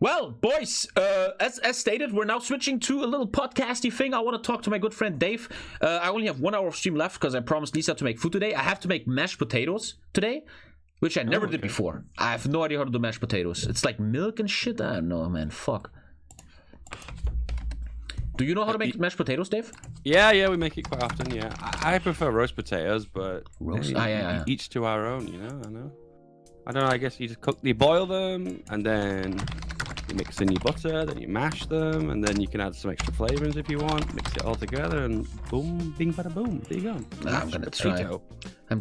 Well, boys, as stated, we're now switching to a little podcasty thing. I want to talk to my good friend Dave. I only have 1 hour of stream left because I promised Lisa to make food today. I have to make mashed potatoes today, which I never did before. I have no idea how to do mashed potatoes. It's like milk and shit. I don't know, man. Fuck. Do you know how to make mashed potatoes, Dave? Yeah, we make it quite often, yeah. I prefer roast potatoes, but each to our own, you know, I don't know, I guess you boil them, and then you mix in your butter, then you mash them, and then you can add some extra flavorings if you want, mix it all together, and boom, bing, bada, boom, there you go. I'm gonna try. I'm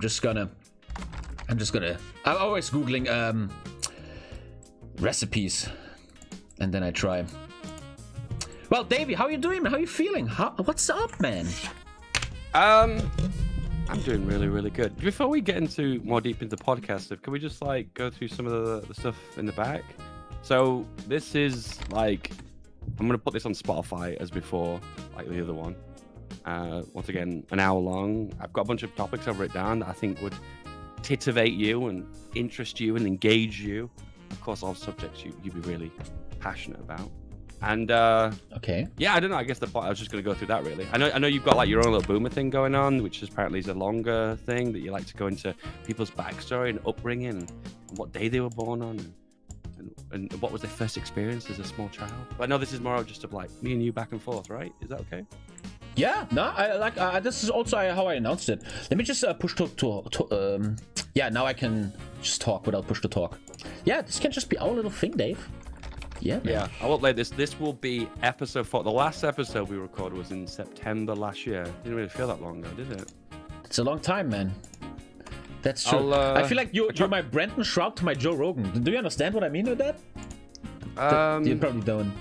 always Googling recipes, and then I try. Well, Davey, how are you doing? How are you feeling? What's up, man? I'm doing really, really good. Before we get into more deep into podcast stuff, can we just like go through some of the stuff in the back? So this is like, I'm gonna put this on Spotify as before, like the other one. Once again, an hour long. I've got a bunch of topics I've written down that I think would titivate you and interest you and engage you. Of course, all subjects you'd be really passionate about. And okay, yeah, I don't know. I guess I was just going to go through that really. I know you've got like your own little boomer thing going on, which is apparently is a longer thing that you like to go into people's backstory and upbringing and what day they were born on and what was their first experience as a small child. But I know this is more just of like me and you back and forth, right? Is that okay? Yeah, no, I like this is also how I announced it. Let me just push to yeah, now I can just talk without push to talk. Yeah, this can just be our little thing, Dave. Yeah, man. Yeah, I will play this. This will be episode 4. The last episode we recorded was in September last year. Didn't really feel that long ago, did it? It's a long time, man. That's true. I feel like you're my Brenton Shroud to my Joe Rogan. Do you understand what I mean with that? You probably don't.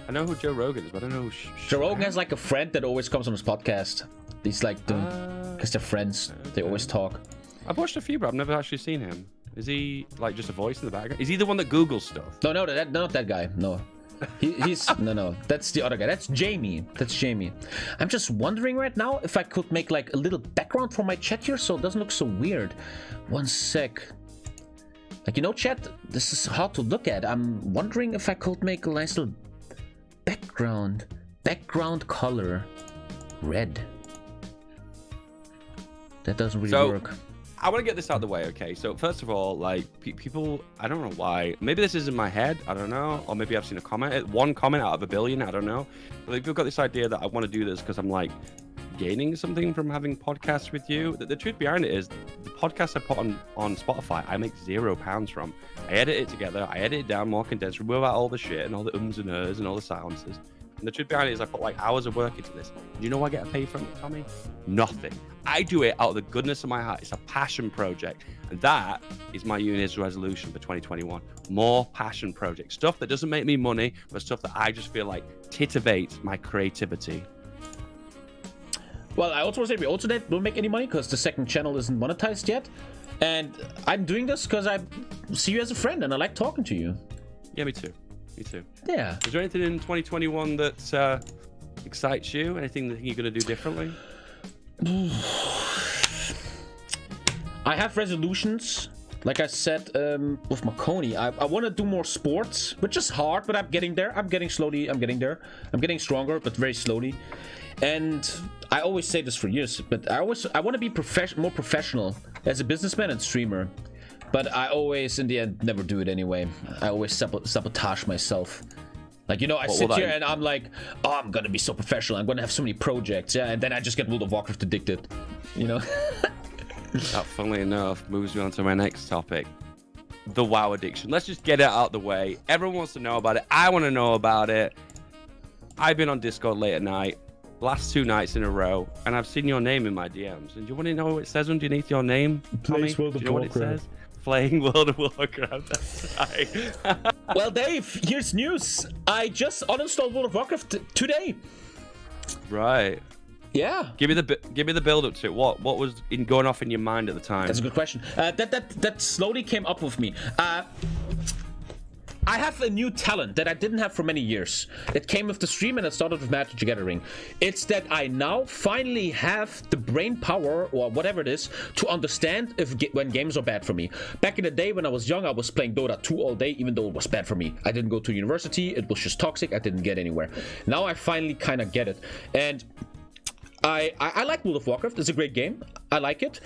I know who Joe Rogan is, but I don't know who Joe Rogan has like a friend that always comes on his podcast. He's like, because they're friends. Okay. They always talk. I've watched a few, but I've never actually seen him. Is he like just a voice in the background? Is he the one that Googles stuff? No, not that guy. No, he's no. That's the other guy. That's Jamie. I'm just wondering right now if I could make like a little background for my chat here, so it doesn't look so weird. One sec. Like, you know, chat. This is hard to look at. I'm wondering if I could make a nice little background color red. That doesn't really work. I want to get this out of the way, okay? So first of all, like people, I don't know why. Maybe this is in my head, I don't know, or maybe I've seen a comment, one comment out of a billion, I don't know. But like, people got this idea that I want to do this because I'm like gaining something from having podcasts with you. The truth behind it is, the podcast I put on Spotify, I make £0 from. I edit it together, I edit it down, more condensed, remove out all the shit and all the ums and ers and all the silences. And the truth behind it is I put like hours of work into this. Do you know what I get paid from it, Tommy? Nothing. I do it out of the goodness of my heart. It's a passion project. And that is my New Year's resolution for 2021. More passion projects. Stuff that doesn't make me money, but stuff that I just feel like titivates my creativity. Well, I also want to say we also don't make any money because the second channel isn't monetized yet. And I'm doing this because I see you as a friend and I like talking to you. Yeah, me too. Me too. Yeah. Is there anything in 2021 that excites you? Anything that you're going to do differently? I have resolutions. Like I said with Marconi, I want to do more sports, which is hard, but I'm getting there. I'm getting there. I'm getting stronger, but very slowly. And I always say this for years, but I want to be more professional as a businessman and streamer. But I always, in the end, never do it anyway. I always sabotage myself. Like, you know, I sit here and I'm like, oh, I'm gonna be so professional. I'm gonna have so many projects. Yeah, and then I just get World of Warcraft addicted. You know? That, funnily enough, moves me on to my next topic. The WoW addiction. Let's just get it out the way. Everyone wants to know about it. I want to know about it. I've been on Discord late at night, last 2 nights in a row, and I've seen your name in my DMs. And do you want to know what it says underneath your name, Tommy? Do you know what it says? Playing World of Warcraft, that's right. Well, Dave, here's news. I just uninstalled World of Warcraft today. Right. Yeah. Give me the build up to it. What was going off in your mind at the time? That's a good question. That slowly came up with me. I have a new talent that I didn't have for many years. It came with the stream and it started with Magic the Gathering. It's that I now finally have the brain power, or whatever it is, to understand when games are bad for me. Back in the day when I was young, I was playing Dota 2 all day, even though it was bad for me. I didn't go to university, it was just toxic, I didn't get anywhere. Now I finally kind of get it. And I like World of Warcraft, it's a great game, I like it,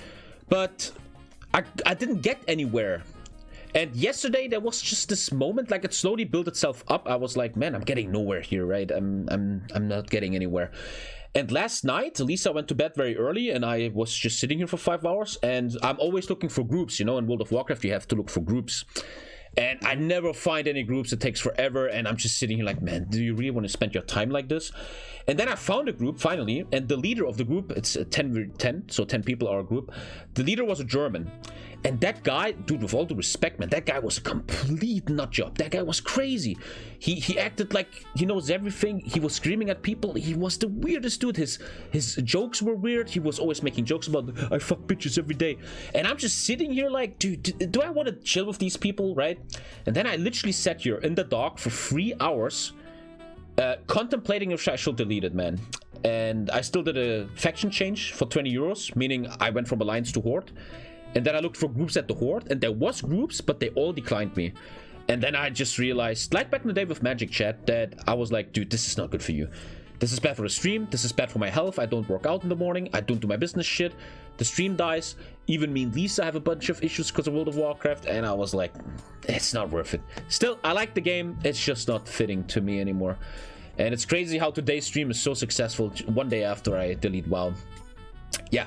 but I didn't get anywhere. And yesterday there was just this moment, like it slowly built itself up. I was like, man, I'm getting nowhere here, right? I'm not getting anywhere. And last night, Lisa went to bed very early, and I was just sitting here for 5 hours. And I'm always looking for groups, you know. In World of Warcraft, you have to look for groups. And I never find any groups. It takes forever. And I'm just sitting here like, man, do you really want to spend your time like this? And then I found a group finally. And the leader of the group, it's 10, so 10 people are a group. The leader was a German. And that guy, dude, with all due respect, man, that guy was a complete nutjob. That guy was crazy. He acted like he knows everything. He was screaming at people. He was the weirdest dude. His jokes were weird. He was always making jokes about, I fuck bitches every day. And I'm just sitting here like, dude, do I want to chill with these people, right? And then I literally sat here in the dark for 3 hours, contemplating if I should delete it, man. And I still did a faction change for 20 euros, meaning I went from Alliance to Horde. And then I looked for groups at the Horde, and there was groups, but they all declined me. And then I just realized, like back in the day with Magic Chat, that I was like, dude, this is not good for you. This is bad for the stream. This is bad for my health. I don't work out in the morning. I don't do my business shit. The stream dies. Even me and Lisa have a bunch of issues because of World of Warcraft. And I was like, it's not worth it. Still, I like the game. It's just not fitting to me anymore. And it's crazy how today's stream is so successful one day after I delete WoW. Yeah,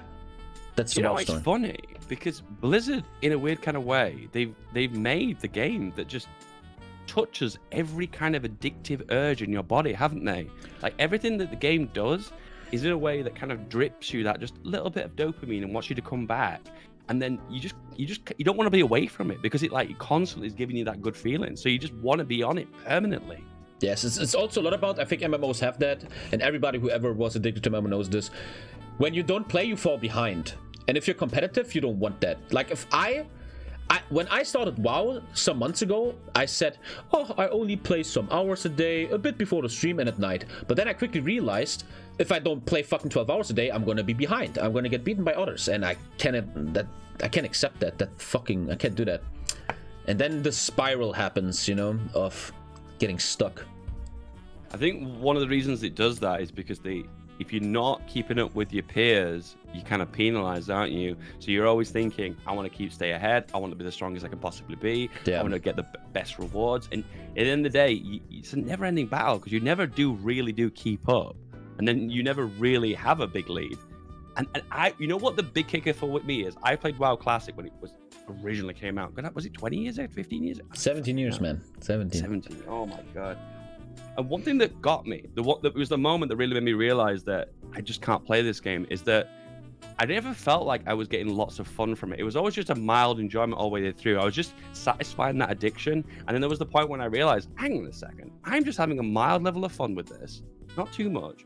that's the WoW story. It's funny because Blizzard, in a weird kind of way, they've made the game that just touches every kind of addictive urge in your body, haven't they? Like everything that the game does is in a way that kind of drips you that just little bit of dopamine and wants you to come back. And then you don't want to be away from it because it constantly is giving you that good feeling. So you just want to be on it permanently. Yes, it's also a lot about, I think MMOs have that, and everybody who ever was addicted to MMO knows this. When you don't play, you fall behind. And if you're competitive, you don't want that. Like if when I started WoW some months ago, I said, oh, I only play some hours a day, a bit before the stream and at night. But then I quickly realized, if I don't play fucking 12 hours a day, I'm gonna be behind. I'm gonna get beaten by others. And I can't accept that. I can't do that. And then the spiral happens, you know, of getting stuck. I think one of the reasons it does that is because if you're not keeping up with your peers, you kind of penalized, aren't you? So you're always thinking, I want to stay ahead. I want to be the strongest I can possibly be. Yeah. I want to get the best rewards. And at the end of the day, it's a never-ending battle because you never really do keep up. And then you never really have a big lead. And you know what the big kicker for me is? I played WoW Classic when it was originally came out. Was it 20 years ago? 15 years ago? 17 years, man. 17. Oh my God. And one thing that got me, that was the moment that really made me realize that I just can't play this game, is that I never felt like I was getting lots of fun from it. It was always just a mild enjoyment all the way through. I was just satisfying that addiction. And then there was the point when I realized, hang on a second, I'm just having a mild level of fun with this, not too much.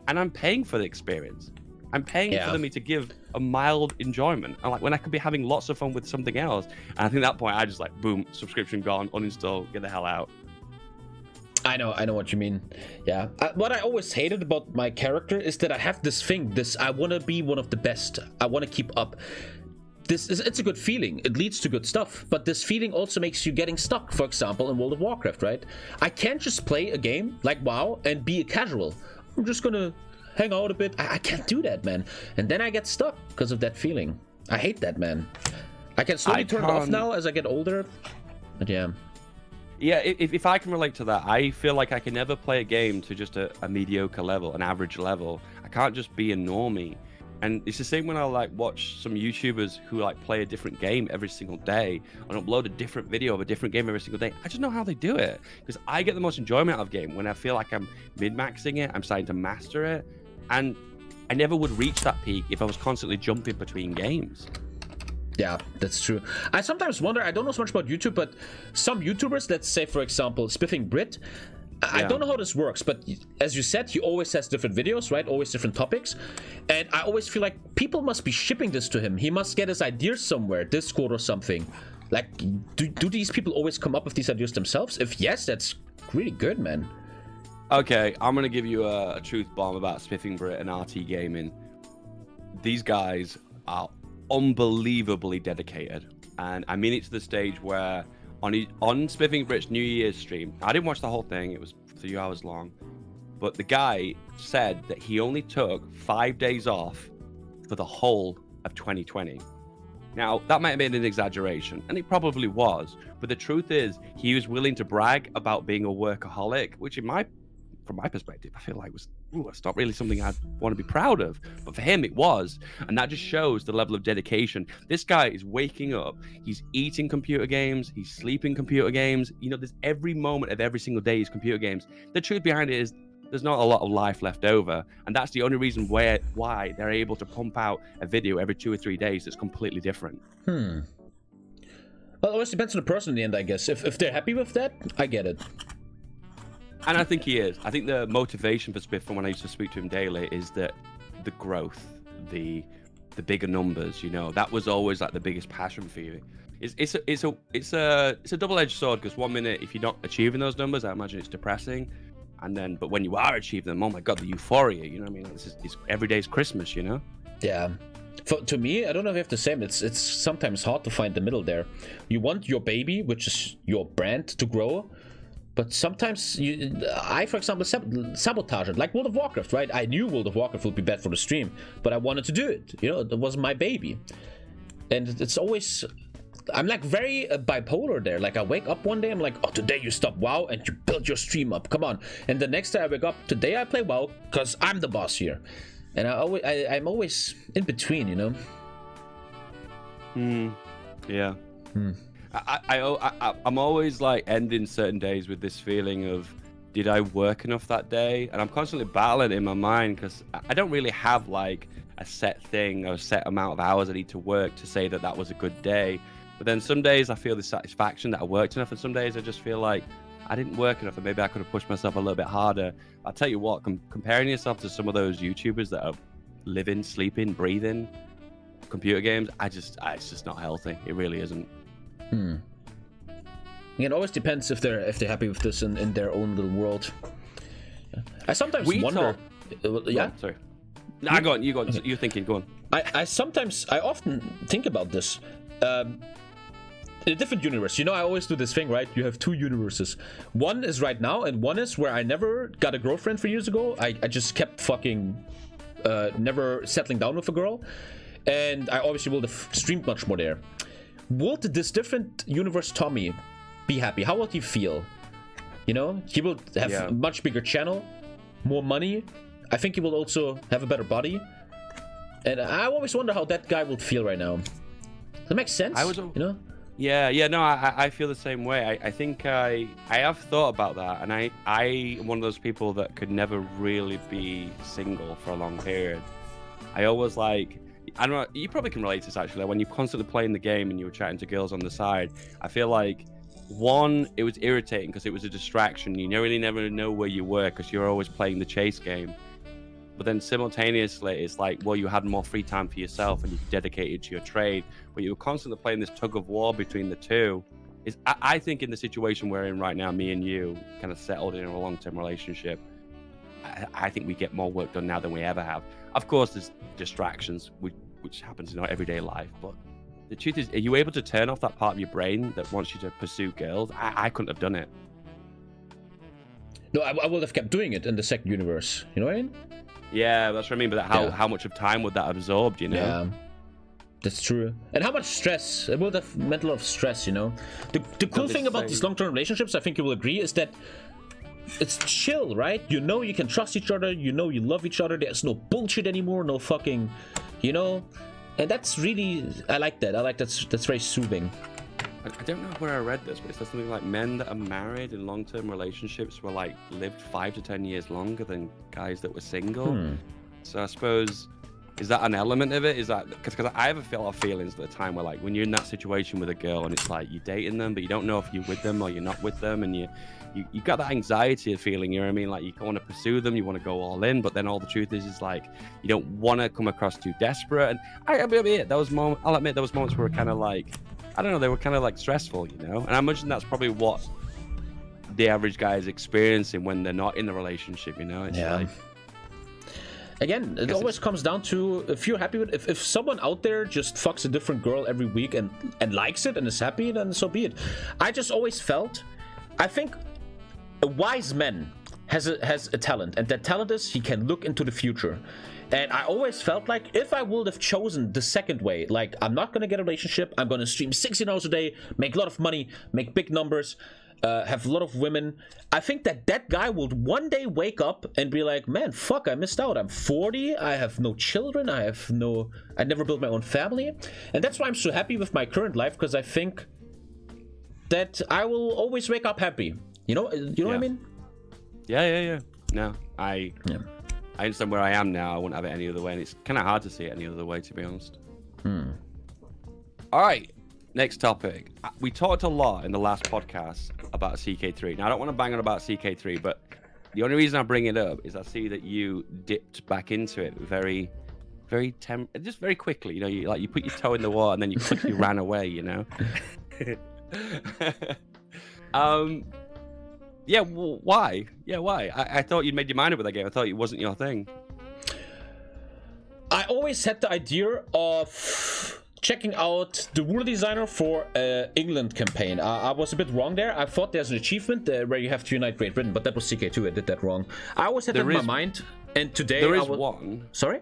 And I'm paying for the experience. I'm paying for me to give a mild enjoyment. And like when I could be having lots of fun with something else. And I think at that point, I just like, boom, subscription gone, uninstall, get the hell out. I know what you mean. Yeah. What I always hated about my character is that I have this thing, I want to be one of the best. I want to keep up. It's a good feeling. It leads to good stuff. But this feeling also makes you getting stuck, for example, in World of Warcraft, right? I can't just play a game like WoW and be a casual. I'm just going to hang out a bit. I can't do that, man. And then I get stuck because of that feeling. I hate that, man. I can slowly turn it off now as I get older. But yeah. Yeah, if I can relate to that, I feel like I can never play a game to just a mediocre level, an average level. I can't just be a normie. And it's the same when I watch some YouTubers who play a different game every single day and upload a different video of a different game every single day. I just know how they do it because I get the most enjoyment out of game when I feel like I'm min-maxing it, I'm starting to master it. And I never would reach that peak if I was constantly jumping between games. Yeah, that's true. I sometimes wonder, I don't know so much about YouTube, but some YouTubers, let's say, for example, Spiffing Brit, I don't know how this works, but as you said, he always has different videos, right? Always different topics. And I always feel like people must be shipping this to him. He must get his ideas somewhere, Discord or something. Like, do these people always come up with these ideas themselves? If yes, that's really good, man. Okay, I'm gonna give you a truth bomb about Spiffing Brit and RT Gaming. These guys are unbelievably dedicated, and I mean it to the stage where on Spiffing Brit's New Year's stream, I didn't watch the whole thing, it was 3 hours long, but the guy said that he only took 5 days off for the whole of 2020. Now, that might have been an exaggeration, and it probably was, but the truth is, he was willing to brag about being a workaholic, which from my perspective, I feel like it's not really something I'd want to be proud of. But for him, it was. And that just shows the level of dedication. This guy is waking up. He's eating computer games. He's sleeping computer games. You know, there's every moment of every single day is computer games. The truth behind it is there's not a lot of life left over. And that's the only reason why they're able to pump out a video every 2 or 3 days that's completely different. Well, it always depends on the person in the end, I guess. If they're happy with that, I get it. And I think he is. I think the motivation for Spiff, from when I used to speak to him daily, is that the growth, the bigger numbers. You know, that was always like the biggest passion for you. It's a double-edged sword, because one minute, if you're not achieving those numbers, I imagine it's depressing, but when you are achieving them, oh my god, the euphoria. You know what I mean? It's every day's Christmas. You know? Yeah. To me, I don't know if you have the same. It's sometimes hard to find the middle there. You want your baby, which is your brand, to grow. But sometimes I, for example, sabotage it, like World of Warcraft, right? I knew World of Warcraft would be bad for the stream, but I wanted to do it. You know, it was my baby. And it's always, I'm like very bipolar there. Like I wake up one day, I'm like, oh, today you stop WoW and you build your stream up. Come on. And the next day I wake up, today I play WoW because I'm the boss here. And I'm always in between, you know? Yeah. I'm always like ending certain days with this feeling of, did I work enough that day? And I'm constantly battling in my mind, because I don't really have like a set thing or a set amount of hours I need to work to say that was a good day. But then some days I feel the satisfaction that I worked enough, and some days I just feel like I didn't work enough and maybe I could have pushed myself a little bit harder. I'll tell you what, comparing yourself to some of those YouTubers that are living, sleeping, breathing computer games, it's just not healthy. It really isn't. It always depends if they're happy with this in their own little world. I sometimes wonder. Yeah. Sorry. Nah, go on. You go on. You're thinking. Go on. I often think about this. In a different universe, you know, I always do this thing, right? You have two universes. One is right now, and one is where I never got a girlfriend for years ago. I just kept fucking never settling down with a girl, and I obviously would have streamed much more there. Would this different universe Tommy be happy? How would he feel? You know, he will have a much bigger channel, more money. I think he will also have a better body. And I always wonder how that guy would feel right now. Does that make sense? You know? Yeah, no, I feel the same way. I think I have thought about that, and I am one of those people that could never really be single for a long period. I always like, I don't know, you probably can relate to this actually, when you're constantly playing the game and you were chatting to girls on the side, I feel like, one, it was irritating because it was a distraction. You really never know where you were because you're always playing the chase game. But then simultaneously, it's like, well, you had more free time for yourself and you dedicated to your trade, but you were constantly playing this tug of war between the two. I think in the situation we're in right now, me and you kind of settled in a long-term relationship, I think we get more work done now than we ever have. Of course, there's distractions, which happens in our everyday life, but the truth is, are you able to turn off that part of your brain that wants you to pursue girls? I couldn't have done it. No, I would have kept doing it in the second universe. You know what I mean? Yeah, that's what I mean. But how much of time would that have absorbed, you know? Yeah, that's true. And how much stress? It would have meant a lot of stress, you know? The cool thing about these long-term relationships, I think you will agree, is that it's chill, right? You know you can trust each other. You know you love each other. There's no bullshit anymore. No fucking, you know? And that's really, I like that. That's very soothing. I don't know where I read this, but it says something like men that are married in long-term relationships were like lived 5 to 10 years longer than guys that were single. So I suppose, is that an element of it? Is that because I have a lot of feelings at the time where, like, when you're in that situation with a girl and it's like you're dating them, but you don't know if you're with them or you're not with them, and you got that anxiety of feeling, you know what I mean? Like, you want to pursue them, you want to go all in, but then all the truth is like you don't want to come across too desperate. And I'll admit there was moments where we're kind of like, I don't know, they were kind of like stressful, you know. And I imagine that's probably what the average guy is experiencing when they're not in the relationship, you know. It's like, again, it always comes down to if you're happy with if someone out there just fucks a different girl every week and likes it and is happy, then so be it. I just always felt, I think a wise man has a talent, and that talent is he can look into the future. And I always felt like if I would have chosen the second way, like I'm not gonna get a relationship, I'm gonna stream 16 hours a day, make a lot of money, make big numbers, have a lot of women, I think that guy will one day wake up and be like, man, fuck, I missed out. I'm 40, I have no children, I never built my own family. And that's why I'm so happy with my current life, because I think that I will always wake up happy. You know what I mean? Yeah. No, I understand where I am now. I wouldn't have it any other way, and it's kind of hard to see it any other way, to be honest. All right, next topic. We talked a lot in the last podcast about CK3. Now, I don't want to bang on about CK3, but the only reason I bring it up is I see that you dipped back into it just very quickly. You know, you put your toe in the water and then you quickly ran away. You know. Yeah, well, why? Yeah, why? I thought you'd made your mind up with that game. I thought it wasn't your thing. I always had the idea of checking out the rule designer for England campaign. I was a bit wrong there. I thought there's an achievement where you have to unite Great Britain, but that was CK2. I did that wrong. I always had that in my mind, and today there is one. Sorry?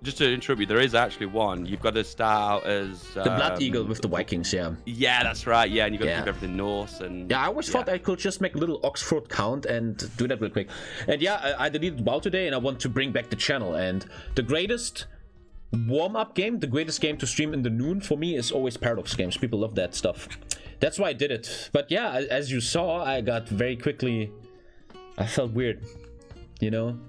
Just to interrupt you, there is actually one. You've got to start out as the Blood Eagle with the Vikings, yeah. Yeah, that's right. Yeah, and you've got to keep everything Norse and. Yeah, I always thought I could just make a little Oxford count and do that real quick. And yeah, I deleted WoW today, and I want to bring back the channel. And the greatest warm-up game, the greatest game to stream in the noon for me is always Paradox games. People love that stuff. That's why I did it. But yeah, as you saw, I got very quickly. I felt weird, you know.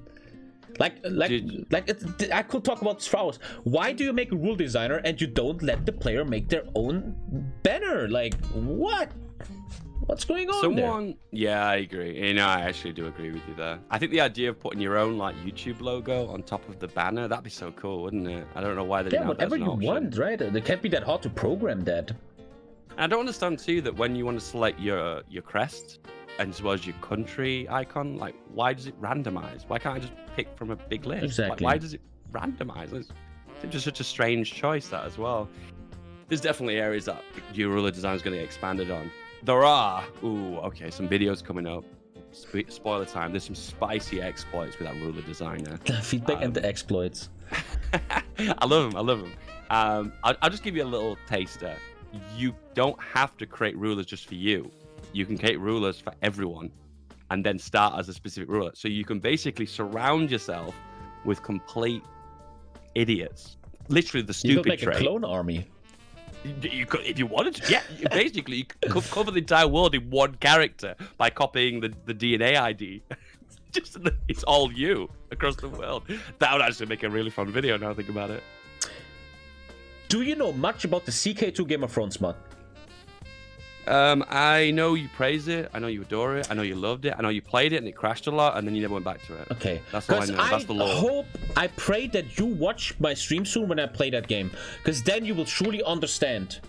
I could talk about this for hours. Why do you make a rule designer and you don't let the player make their own banner? Like, what? What's going on there? Yeah, I agree. You know, I actually do agree with you there. I think the idea of putting your own like YouTube logo on top of the banner, that'd be so cool, wouldn't it? I don't know why they didn't have that as an option. Whatever you want, right? It can't be that hard to program that. I don't understand too that when you want to select your crest, and as well as your country icon, like, why does it randomize? Why can't I just pick from a big list? Exactly. Why does it randomize? It's just such a strange choice, that as well. There's definitely areas that your ruler design is going to get expanded on. There are, some videos coming up. Spoiler time. There's some spicy exploits with that ruler designer. Feedback and the exploits. I love them. I'll just give you a little taster. You don't have to create rulers just for you. You can create rulers for everyone and then start as a specific ruler. So you can basically surround yourself with complete idiots. Literally the stupid trait. You could make a clone army. You could, if you wanted to. Yeah, basically you could cover the entire world in one character by copying the DNA ID. It's all you across the world. That would actually make a really fun video now I think about it. Do you know much about the CK2 Game of Thrones mod? I know you praise it. I know you adore it. I know you loved it. I know you played it and it crashed a lot and then you never went back to it. Okay. That's all I know. That's the law. I pray that you watch my stream soon when I play that game. Because then you will truly understand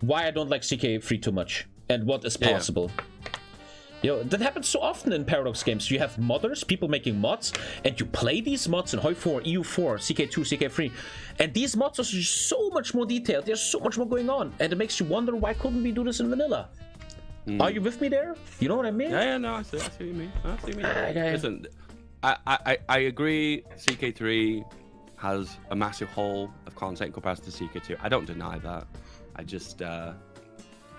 why I don't like CK3 too much and what is possible. Yo, that happens so often in Paradox games. You have modders, people making mods, and you play these mods in HOI4, EU4, CK2, CK3, and these mods are just so much more detailed. There's so much more going on, and it makes you wonder, why couldn't we do this in vanilla? Are you with me there? You know what I mean? Yeah, no, I see what you mean. Listen, I agree. CK3 has a massive hole of content in comparison to CK2. I don't deny that.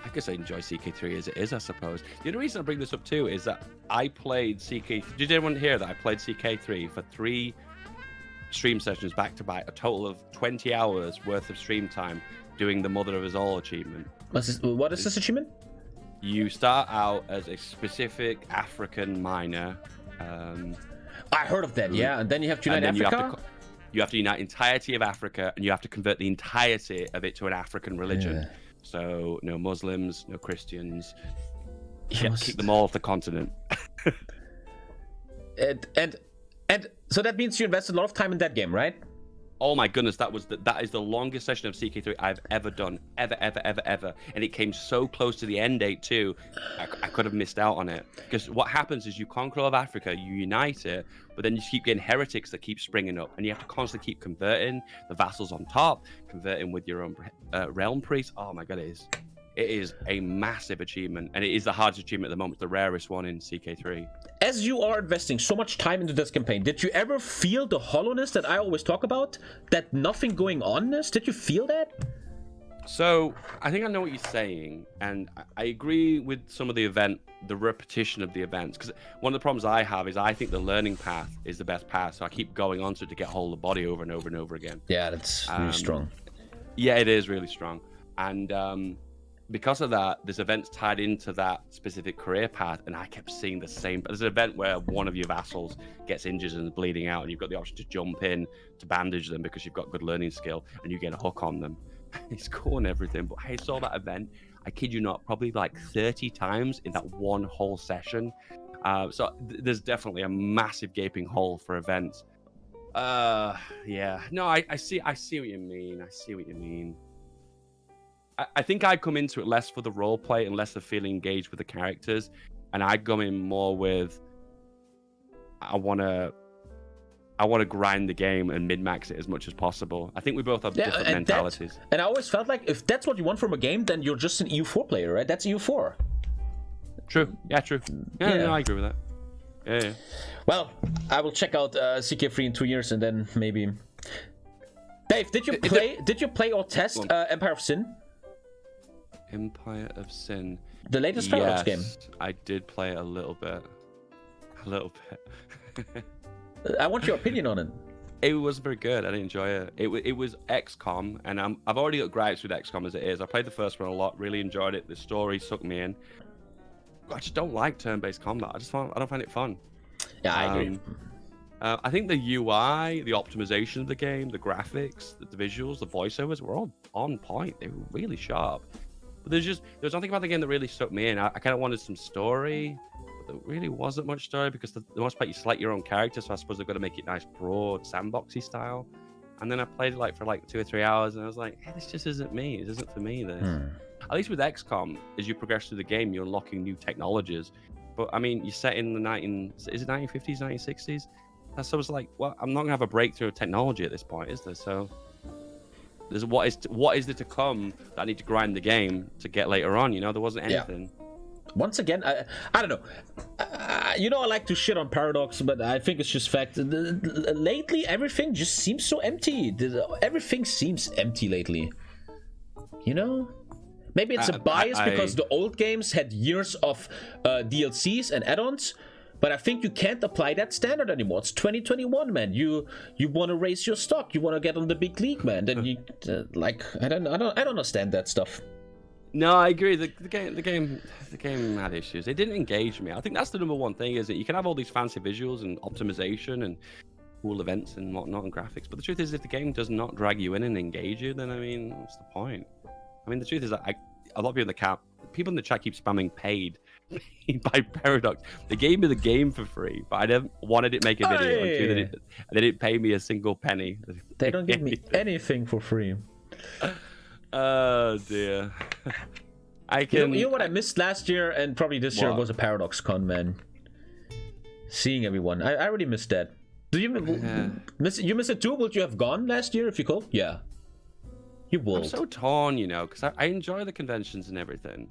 I guess I enjoy CK3 as it is, I suppose. The only reason I bring this up too is that I played CK3. Did anyone hear that? I played CK3 for 3 stream sessions back to back, a total of 20 hours worth of stream time doing the Mother of Us All achievement. What is this achievement? You start out as a specific African miner. I heard of that, yeah. And then you have to unite Africa? You have to unite entirety of Africa, and you have to convert the entirety of it to an African religion. Yeah. So no Muslims, no Christians. Keep them all off the continent. and so that means you invested a lot of time in that game, right? Oh my goodness, that is the longest session of CK3 I've ever done, ever, and it came so close to the end date too. I could have missed out on it, because what happens is you conquer all of Africa, you unite it, but then you keep getting heretics that keep springing up, and you have to constantly keep converting the vassals on top, converting with your own realm priests. Oh my god, it is a massive achievement, and it is the hardest achievement at the moment, the rarest one in CK3. As you are investing so much time into this campaign, did you ever feel the hollowness that I always talk about? That nothing going onness? Did you feel that? So, I think I know what you're saying, and I agree with some of the repetition of the events, because one of the problems I have is I think the learning path is the best path, so I keep going on to it to get hold of the body over and over and over again. Yeah, that's really strong. Yeah, it is really strong. And because of that, there's events tied into that specific career path, and I kept seeing the same. There's an event where one of your vassals gets injured and is bleeding out, and you've got the option to jump in to bandage them because you've got good learning skill, and you get a hook on them. It's cool and everything, but I saw that event, I kid you not, probably like 30 times in that one whole session. So there's definitely a massive gaping hole for events. Yeah, no, I see what you mean. I think I come into it less for the role play and less of feeling engaged with the characters, and I come in more with I want to grind the game and min-max it as much as possible. I think we both have different mentalities. And I always felt like if that's what you want from a game, then you're just an EU4 player, right? That's EU4. True. Yeah, true. Yeah, no, I agree with that. Yeah. Well, I will check out CK3 in 2 years, and then maybe. Dave, did you play or test Empire of Sin? Empire of Sin. The latest Paradox game. I did play it a little bit. I want your opinion on it. It was very good. I did enjoy it. It was XCOM, and I've already got gripes with XCOM as it is. I played the first one a lot, really enjoyed it. The story sucked me in. I just don't like turn-based combat. I don't find it fun. Yeah, I agree. I think the UI, the optimization of the game, the graphics, the visuals, the voiceovers were all on point. They were really sharp. But there's nothing about the game that really stuck me in. I kind of wanted some story, but there really wasn't much story because the most part you select your own character, so I suppose they've got to make it nice, broad, sandboxy style. And then I played it for 2 or 3 hours, and I was like, hey, this just isn't me. It isn't for me, this. At least with XCOM, as you progress through the game, you're unlocking new technologies. But, I mean, you're set in the 1950s, 1960s? So I was like, well, I'm not going to have a breakthrough of technology at this point, is there? So there's what is there to come that I need to grind the game to get later on, There wasn't anything. Yeah. Once again, I don't know. I like to shit on Paradox, but I think it's just fact. Lately, everything just seems so empty. Everything seems empty lately. Maybe it's a bias because the old games had years of DLCs and add-ons, but I think you can't apply that standard anymore. It's 2021, man. You want to raise your stock. You want to get on the big league, man. Then you I don't understand that stuff. No, I agree. The game had issues. It didn't engage me. I think that's the number one thing, is that you can have all these fancy visuals and optimization and cool events and whatnot and graphics, but the truth is, if the game does not drag you in and engage you, then what's the point? I mean, the truth is that a lot of people in the chat keep spamming paid by Paradox. They gave me the game for free, but I never wanted to make a video. Hey. They didn't pay me a single penny. They don't give me anything for free. Oh dear. You know what I missed last year and probably this year was a Paradox Con, man. Seeing everyone. I really missed that. Do you miss it too? Would you have gone last year if you could? Yeah. You would. I'm so torn, because I enjoy the conventions and everything.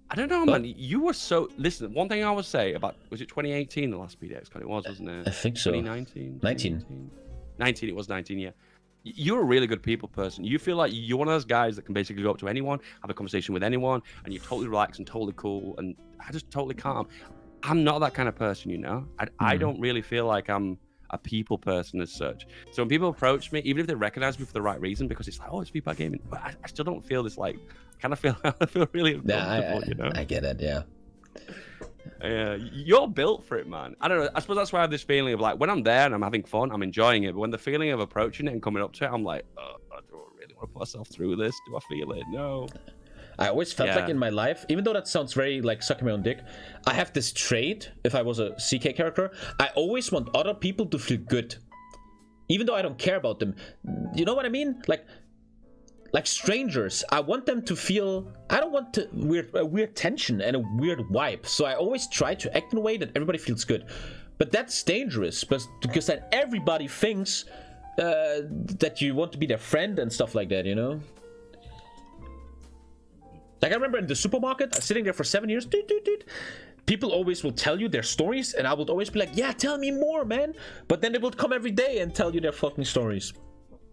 I don't know, man. You were so... Listen, one thing I would say about... Was it 2018, the last PDX Con? It was, wasn't it? I think so. 2019? 19. It was 19, yeah. You're a really good people person. You feel like you're one of those guys that can basically go up to anyone, have a conversation with anyone, and you're totally relaxed and totally cool, and I just totally can't. I'm not that kind of person, I don't really feel like I'm a people person as such. So when people approach me, even if they recognize me for the right reason, because it's like, oh, it's feedbackgaming, but I still don't feel this, I feel really uncomfortable, I get it, yeah. You're built for it, man. I don't know. I suppose that's why I have this feeling of when I'm there and I'm having fun, I'm enjoying it. But when the feeling of approaching it and coming up to it, I'm like, oh, I don't really want to put myself through this. Do I feel it? No. I always felt like in my life, even though that sounds very sucking my own dick, I have this trait. If I was a CK character, I always want other people to feel good. even though I don't care about them. You know what I mean? Like strangers, I want them to feel. I don't want a weird tension and a weird vibe. So I always try to act in a way that everybody feels good. But that's dangerous, because then everybody thinks that you want to be their friend and stuff like that. You know. Like I remember in the supermarket, sitting there for 7 years. People always will tell you their stories, and I would always be like, "Yeah, tell me more, man." But then they would come every day and tell you their fucking stories.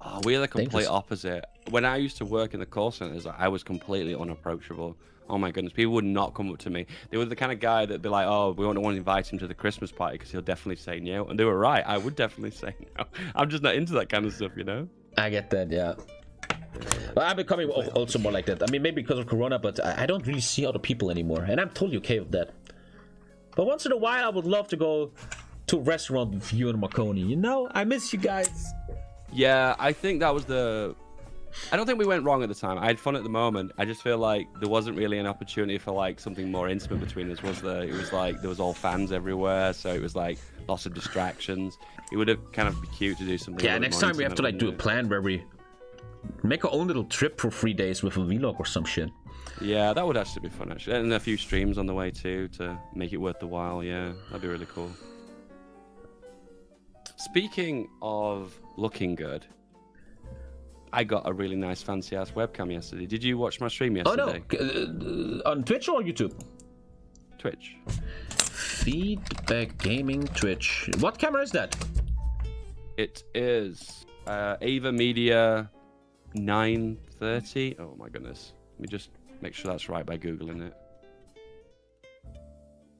Oh, we're the complete opposite. When I used to work in the call centers, I was completely unapproachable. Oh my goodness, people would not come up to me. They were the kind of guy that'd be like, "Oh, we don't want to invite him to the Christmas party because he'll definitely say no." And they were right. I would definitely say no. I'm just not into that kind of stuff, you know? I get that, yeah. Well, I'm becoming also more like that. I mean, maybe because of Corona, but I don't really see other people anymore. And I'm totally okay with that. But once in a while, I would love to go to a restaurant with you and Marconi. You know, I miss you guys. Yeah, I think that was I don't think we went wrong at the time. I had fun at the moment. I just feel like there wasn't really an opportunity for like something more intimate between us, was there? It was like there was all fans everywhere, so it was like lots of distractions. It would have kind of been cute to do something. Yeah, next time we have to like do a plan where we make our own little trip for 3 days with a vlog or some shit. Yeah, that would actually be fun, actually. And a few streams on the way too to make it worth the while. Yeah, that'd be really cool. Speaking of looking good, I got a really nice fancy ass webcam yesterday. Did you watch my stream yesterday? Oh no, on Twitch or YouTube? Twitch. FeedBackGaming Twitch. What camera is that? It is Ava Media 930. Oh my goodness. Let me just make sure that's right by Googling it.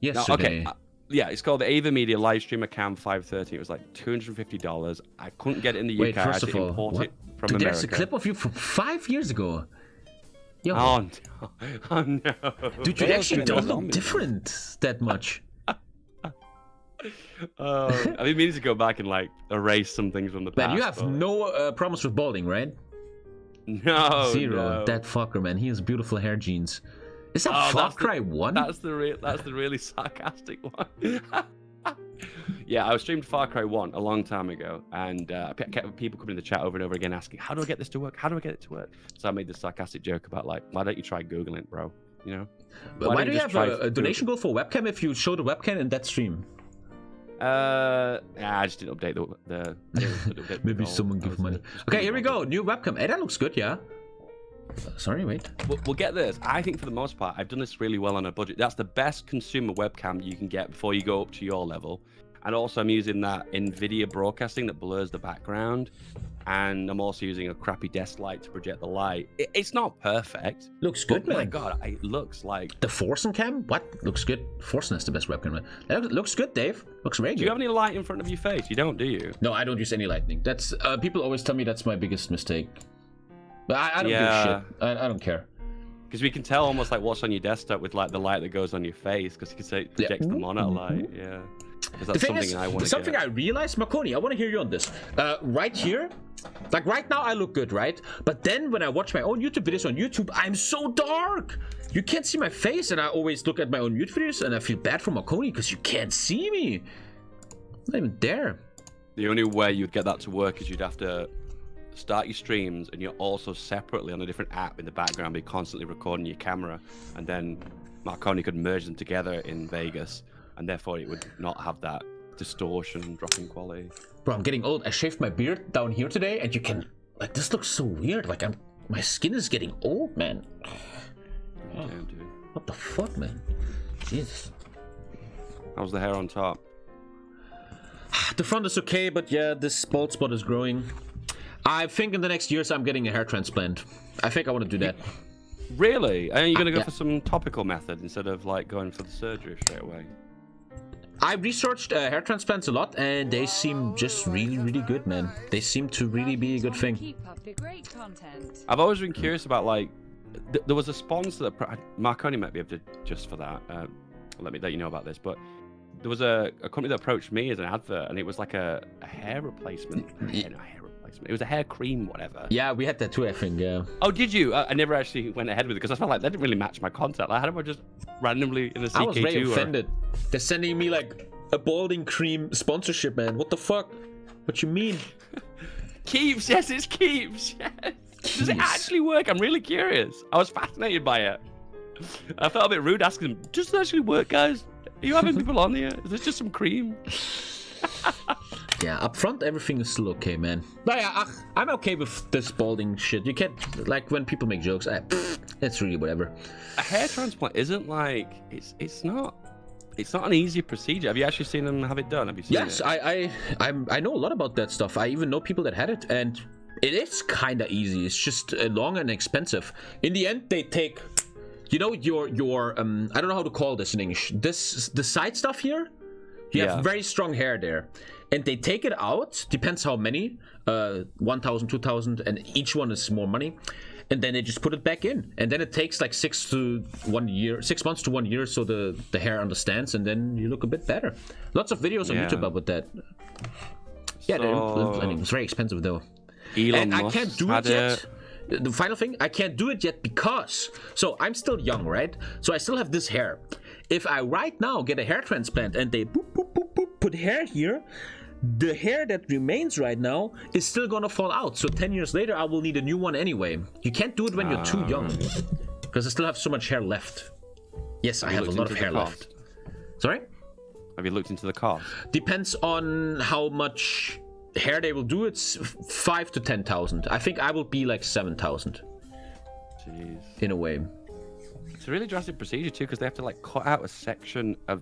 Yesterday. No, okay. Yeah, it's called the Ava Media Livestreamer Cam 530. It was like $250. I couldn't get it in the UK. Wait, first I had of to all, import it from Dude, America. there's a clip of you from 5 years ago. Yo. Oh no! Oh no! Dude, you actually don't look different that much. I've been meaning to go back and like erase some things from the past. Man, you have no problems with balding, right? No. Zero. No. That fucker, man. He has beautiful hair genes. Is that Far Cry 1? That's the really sarcastic one. Yeah, I streamed Far Cry 1 a long time ago, and people coming in the chat over and over again asking, "How do I get this to work? How do I get it to work?" So I made this sarcastic joke about like, "Why don't you try Googling, bro? You know?" Why do you have a donation goal for webcam if you show the webcam in that stream? I just didn't update the Maybe someone give money. Okay, here we go. New webcam. Hey, that looks good, yeah. Sorry, wait. We'll get this. I think for the most part, I've done this really well on a budget. That's the best consumer webcam you can get before you go up to your level. And also I'm using that NVIDIA broadcasting that blurs the background. And I'm also using a crappy desk light to project the light. It's not perfect. Looks good, man. My God, it looks like... The Forsen cam? What? Looks good. Forsen is the best webcam, man. That looks good, Dave. Looks very good. Do you have any light in front of your face? You don't, do you? No, I don't use any lighting. That's people always tell me that's my biggest mistake. But I don't give a shit. I don't care. Because we can tell almost like what's on your desktop with like the light that goes on your face, because you can say it projects the monitor light. Yeah. Because that's something I realized, Marconi, I want to hear you on this. Right here, like right now I look good, right? But then when I watch my own YouTube videos on YouTube, I'm so dark. You can't see my face, and I always look at my own YouTube videos and I feel bad for Marconi because you can't see me. Not even there. The only way you'd get that to work is you'd have to start your streams and you're also separately on a different app in the background be constantly recording your camera, and then Marconi could merge them together in Vegas, and therefore it would not have that distortion dropping quality. Bro, I'm getting old. I shaved my beard down here today, and you can like this looks so weird. Like my skin is getting old, man. Oh, damn, dude. What the fuck, man? Jesus. How's the hair on top? The front is okay, but yeah, this bald spot is growing. I think in the next years I'm getting a hair transplant. I think I want to do that. Really? Are you going to go for some topical method instead of like going for the surgery straight away? I researched hair transplants a lot, and they seem just really, really good, man. They seem to really be a good thing. Keep up the great content. I've always been curious about like, there was a sponsor that Marconi might be able to just for that. Let me let you know about this, but there was a company that approached me as an advert, and it was like a hair replacement. It was a hair cream, whatever. Yeah, we had that too, I think, yeah. Oh, did you? I never actually went ahead with it because I felt like that didn't really match my content. Like, how do I just randomly in a CK2 I was very offended. They're sending me like a balding cream sponsorship, man. What the fuck? What you mean? Keeps, yes, it's keeps. Yes. Does it actually work? I'm really curious. I was fascinated by it. I felt a bit rude asking them, does it actually work, guys? Are you having people on here? Is this just some cream? Yeah, up front, everything is still okay, man. But yeah, I'm okay with this balding shit. You can't, like, when people make jokes, it's really whatever. A hair transplant isn't like, it's not an easy procedure. Have you actually seen them have it done? Have you seen Yes, it? I know a lot about that stuff. I even know people that had it, and it is kind of easy. It's just long and expensive. In the end, they take, you know, your I don't know how to call this in English. The side stuff here. You have very strong hair there, and they take it out. Depends how many, 1,000, 2,000, and each one is more money. And then they just put it back in, and then it takes like 6 months to 1 year, so the hair understands, and then you look a bit better. Lots of videos on YouTube about that. Yeah, it's very expensive though. Elon and Musk I can't do it yet. The final thing, I can't do it yet because, so I'm still young, right? So I still have this hair. If I right now get a hair transplant and they boop, boop, boop, boop, put hair here, the hair that remains right now is still gonna fall out. So 10 years later, I will need a new one anyway. You can't do it when you're too young, because I still have so much hair left. Yes, I have a lot of hair left. Sorry? Have you looked into the cost? Depends on how much hair they will do. It's 5 to 10,000. I think I will be like 7,000. Jeez. In a way. It's a really drastic procedure too, because they have to like cut out a section of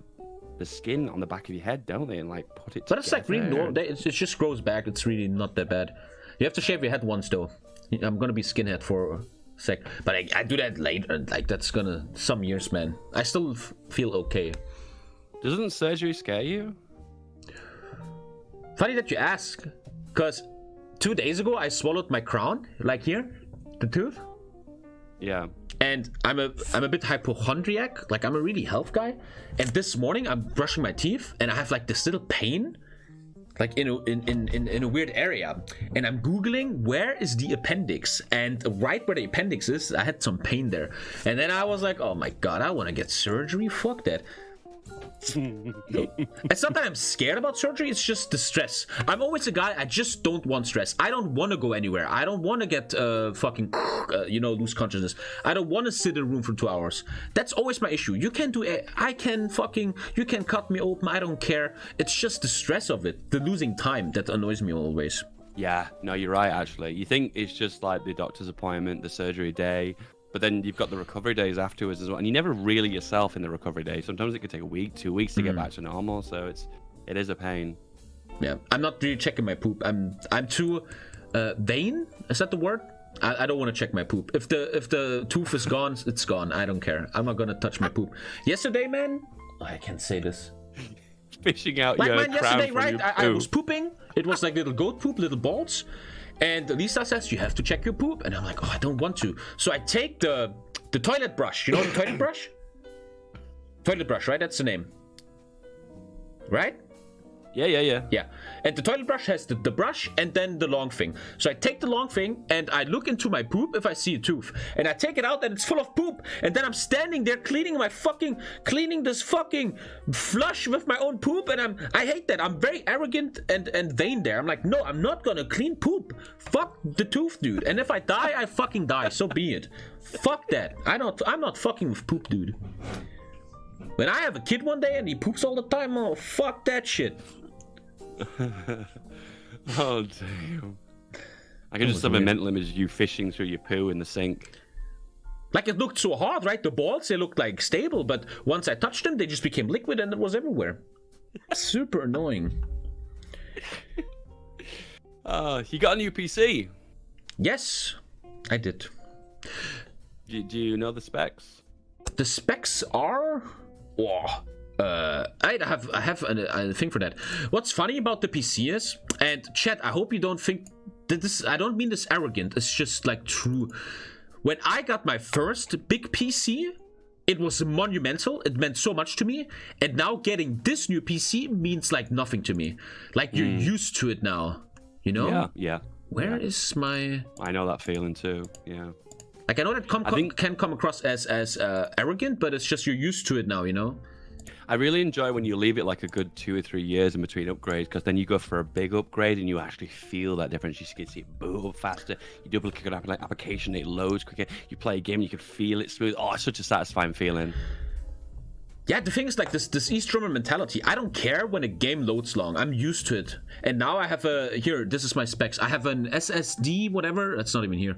the skin on the back of your head, don't they, and like put it together. But it's like really normal. It just grows back. It's really not that bad. You have to shave your head once though. I'm gonna be skinhead for a sec, but I do that later. Like that's gonna some years, man. I still feel okay. Doesn't surgery scare you? Funny that you ask, because 2 days ago I swallowed my crown, like here, the tooth. Yeah. And I'm a bit hypochondriac, like I'm a really health guy. And this morning I'm brushing my teeth and I have like this little pain, like in a weird area. And I'm googling where is the appendix, and right where the appendix is, I had some pain there. And then I was like, oh my god, I want to get surgery. Fuck that. It's not that I'm scared about surgery, it's just the stress. I'm always a guy, I just don't want stress. I don't want to go anywhere. I don't want to get fucking lose consciousness. I don't want to sit in a room for 2 hours. That's always my issue. You can do it. You can cut me open, I don't care. It's just the stress of it, the losing time, that annoys me always. Yeah, no, you're right actually. You think it's just like the doctor's appointment, the surgery day, but then you've got the recovery days afterwards as well, and you're never really yourself in the recovery day. Sometimes it could take a week, 2 weeks to get back to normal, so it is a pain. Yeah, I'm not really checking my poop. I'm too vain. Is that the word? I don't want to check my poop. If the tooth is gone, it's gone. I don't care. I'm not gonna touch my poop. Yesterday, man, I can't say this. Fishing out like, your man, crown yesterday, from right? your I was pooping. It was like little goat poop, little balls. And Lisa says, you have to check your poop. And I'm like, oh, I don't want to. So I take the toilet brush. You know the toilet brush? Toilet brush, right? That's the name. Right? Yeah. And the toilet brush has the brush and then the long thing. So I take the long thing and I look into my poop if I see a tooth. And I take it out and it's full of poop. And then I'm standing there cleaning this fucking flush with my own poop. And I hate that. I'm very arrogant and vain there. I'm like, no, I'm not gonna clean poop. Fuck the tooth, dude. And if I die, I fucking die. So be it. Fuck that. I'm not fucking with poop, dude. When I have a kid one day and he poops all the time, oh, fuck that shit. Oh damn! I can just have a mental image of you fishing through your poo in the sink. Like it looked so hard, right? The balls, they looked like stable, but once I touched them, they just became liquid and it was everywhere. Super annoying. You got a new PC? Yes, I did. Do you know the specs? The specs are... I have a thing for that. What's funny about the PC is, and chat, I hope you don't think that this, I don't mean this arrogant, it's just like true. When I got my first big PC, it was monumental, it meant so much to me, and now getting this new PC means like nothing to me. Like you're used to it now, you know? Yeah. Where is my... I know that feeling too, yeah. Like I know that can come across as arrogant, but it's just you're used to it now, you know? I really enjoy when you leave it like a good 2 or 3 years in between upgrades, because then you go for a big upgrade and you actually feel that difference. You can see it boot up faster. You double click on an application, it loads quicker. You play a game, you can feel it smooth. Oh, it's such a satisfying feeling. Yeah, the thing is like this East German mentality. I don't care when a game loads long. I'm used to it. And now I have here, this is my specs. I have an SSD, whatever. That's not even here.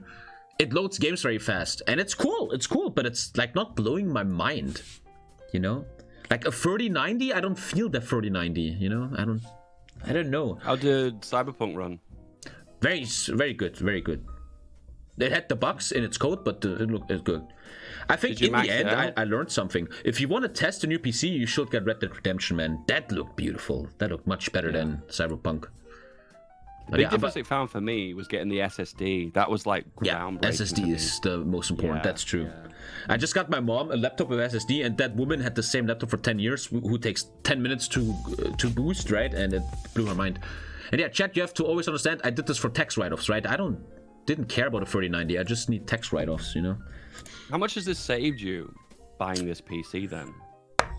It loads games very fast. And it's cool. It's cool, but it's like not blowing my mind. You know? Like a 3090, I don't feel that 3090, you know? I don't know. How did Cyberpunk run? Very good, very good. It had the bugs in its code, but it looked good. I think in the end, I learned something. If you want to test a new PC, you should get Red Dead Redemption, man. That looked beautiful. That looked much better than Cyberpunk. The big difference it found for me was getting the SSD. That was like groundbreaking. Yeah, SSD is the most important. That's true. Yeah. I just got my mom a laptop with SSD, and that woman had the same laptop for 10 years, who takes 10 minutes to boost, right? And it blew her mind. And yeah, chat, you have to always understand, I did this for tax write-offs, right? I didn't care about a 3090. I just need tax write-offs, you know? How much has this saved you buying this PC then?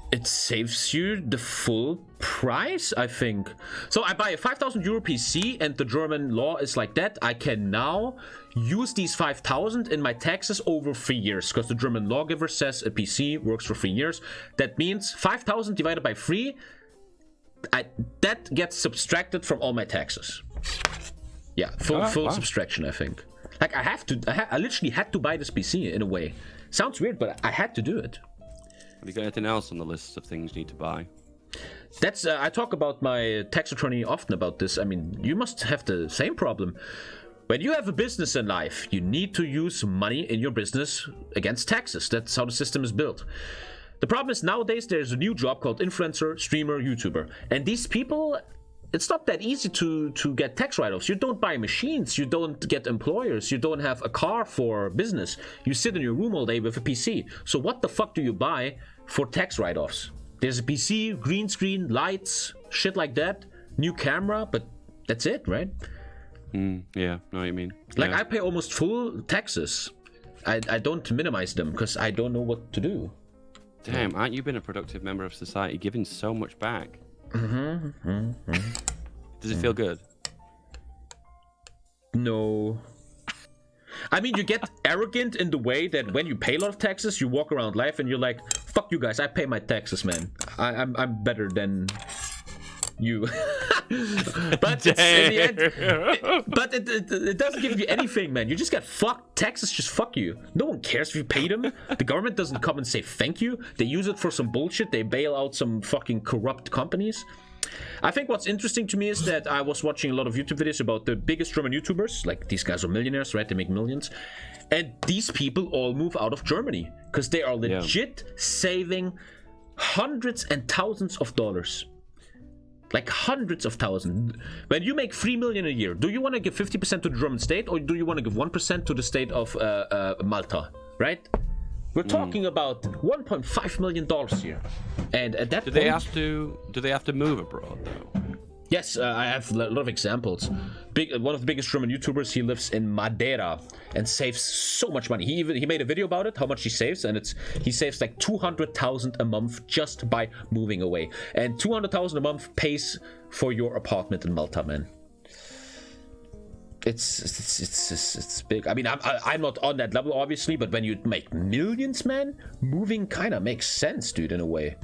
It saves you the full price, I think. So I buy a 5,000 euro PC, and the German law is like that. I can now use these 5,000 in my taxes over 3 years, because the German lawgiver says a PC works for 3 years. That means 5,000 divided by 3, that gets subtracted from all my taxes. Yeah, full subtraction, I think. Like I literally had to buy this PC in a way. Sounds weird, but I had to do it. Have you got anything else on the list of things you need to buy? That's I talk about my tax attorney often about this. I mean, you must have the same problem. When you have a business in life, you need to use money in your business against taxes. That's how the system is built. The problem is nowadays there's a new job called influencer, streamer, YouTuber. And these people, it's not that easy to get tax write-offs. You don't buy machines, you don't get employers, you don't have a car for business. You sit in your room all day with a PC. So what the fuck do you buy for tax write-offs? There's a PC, green screen, lights, shit like that, new camera, but that's it, right? Yeah, know what you mean. Like I pay almost full taxes. I don't minimize them because I don't know what to do. Damn, aren't you been a productive member of society, giving so much back? Does it feel good? No. I mean, you get arrogant in the way that when you pay a lot of taxes, you walk around life and you're like, fuck you guys, I pay my taxes, man. I'm better than you. But it's, in the end, it doesn't give you anything, man. You just get fucked. Taxes just fuck you. No one cares if you pay them. The government doesn't come and say thank you. They use it for some bullshit. They bail out some fucking corrupt companies. I think what's interesting to me is that I was watching a lot of YouTube videos about the biggest German YouTubers. Like, these guys are millionaires, right? They make millions. And these people all move out of Germany because they are legit saving hundreds and thousands of dollars. Like hundreds of thousands. When you make 3 million a year, do you want to give 50% to the German state, or do you want to give 1% to the state of Malta, right? We're talking about $1.5 million here. And at that point, do they have to move abroad though? Yes, I have a lot of examples. One of the biggest German YouTubers, he lives in Madeira and saves so much money. He made a video about it, how much he saves, and he saves like 200,000 a month just by moving away. And 200,000 a month pays for your apartment in Malta, man. It's big. I mean, I'm not on that level, obviously, but when you make millions, man, moving kind of makes sense, dude, in a way.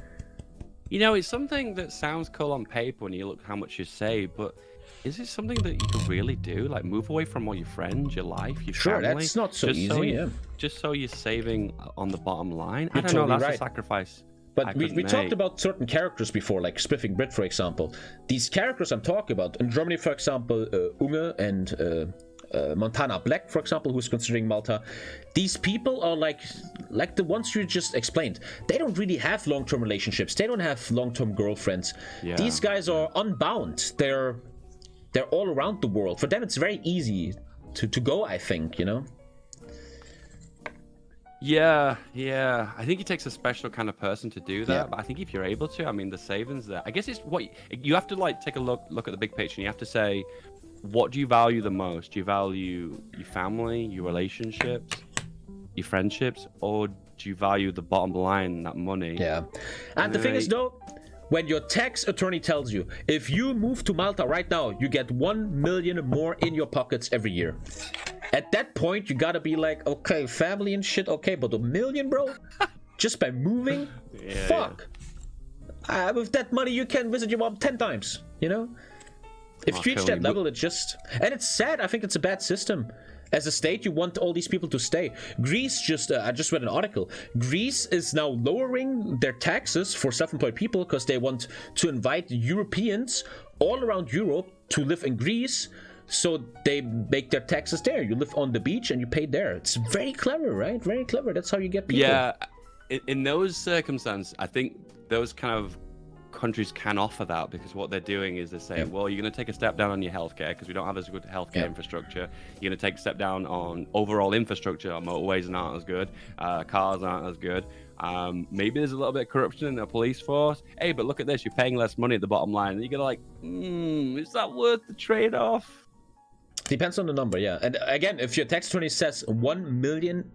You know, it's something that sounds cool on paper when you look how much you save, but is it something that you can really do? Like, move away from all your friends, your life, your family? Sure, that's not so easy, Just so you're saving on the bottom line? You're totally that's right. A sacrifice. But we talked about certain characters before, like Spiffing Brit, for example. These characters I'm talking about, in Germany, for example, Unge and Montana Black, for example, who's considering Malta. These people are like the ones you just explained. They don't really have long-term relationships. They don't have long-term girlfriends. Yeah. These guys are unbound. They're all around the world. For them, it's very easy to go, I think, you know? Yeah. I think it takes a special kind of person to do that. But I think if you're able to, I mean, the savings there. I guess it's what you have to like take a look at the big picture, and you have to say, what do you value the most? Do you value your family, your relationships, your friendships, or do you value the bottom line, that money? Yeah. And the thing is, though, when your tax attorney tells you, if you move to Malta right now, you get 1 million more in your pockets every year. At that point, you gotta be like, okay, family and shit, okay, but 1 million, bro? Just by moving? Yeah, fuck. With that money, you can visit your mom 10 times, you know? If you reach that level, it's just... And it's sad. I think it's a bad system. As a state, you want all these people to stay. Greece just... I just read an article. Greece is now lowering their taxes for self-employed people because they want to invite Europeans all around Europe to live in Greece, so they make their taxes there. You live on the beach and you pay there. It's very clever, right? Very clever. That's how you get people. Yeah, in those circumstances, I think those kind of countries can offer that, because what they're doing is they're saying, well, you're going to take a step down on your healthcare because we don't have as good healthcare infrastructure. You're going to take a step down on overall infrastructure. Our motorways aren't as good. Cars aren't as good. Maybe there's a little bit of corruption in the police force. Hey, but look at this. You're paying less money at the bottom line. And you're going to like, is that worth the trade-off? Depends on the number, yeah. And again, if your tax attorney says 1 million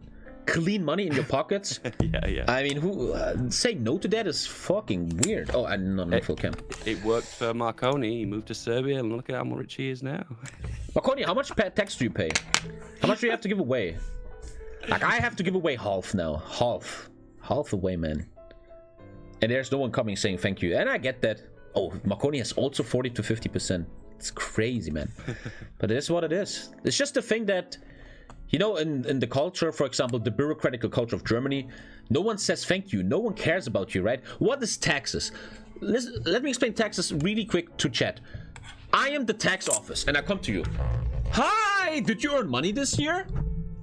clean money in your pockets, yeah. I mean, who saying no to that is fucking weird. Oh, I'm not on full cam. It worked for Marconi. He moved to Serbia, and look at how rich he is now. Marconi, how much tax do you pay? How much do you have to give away? Like, I have to give away half now. Half away, man. And there's no one coming saying thank you. And I get that. Oh, Marconi has also 40 to 50%. It's crazy, man. But it is what it is. It's just the thing that, you know, in the culture, for example, the bureaucratic culture of Germany, no one says thank you. No one cares about you, right? What is taxes? Let me explain taxes really quick to chat. I am the tax office, and I come to you. Hi, did you earn money this year?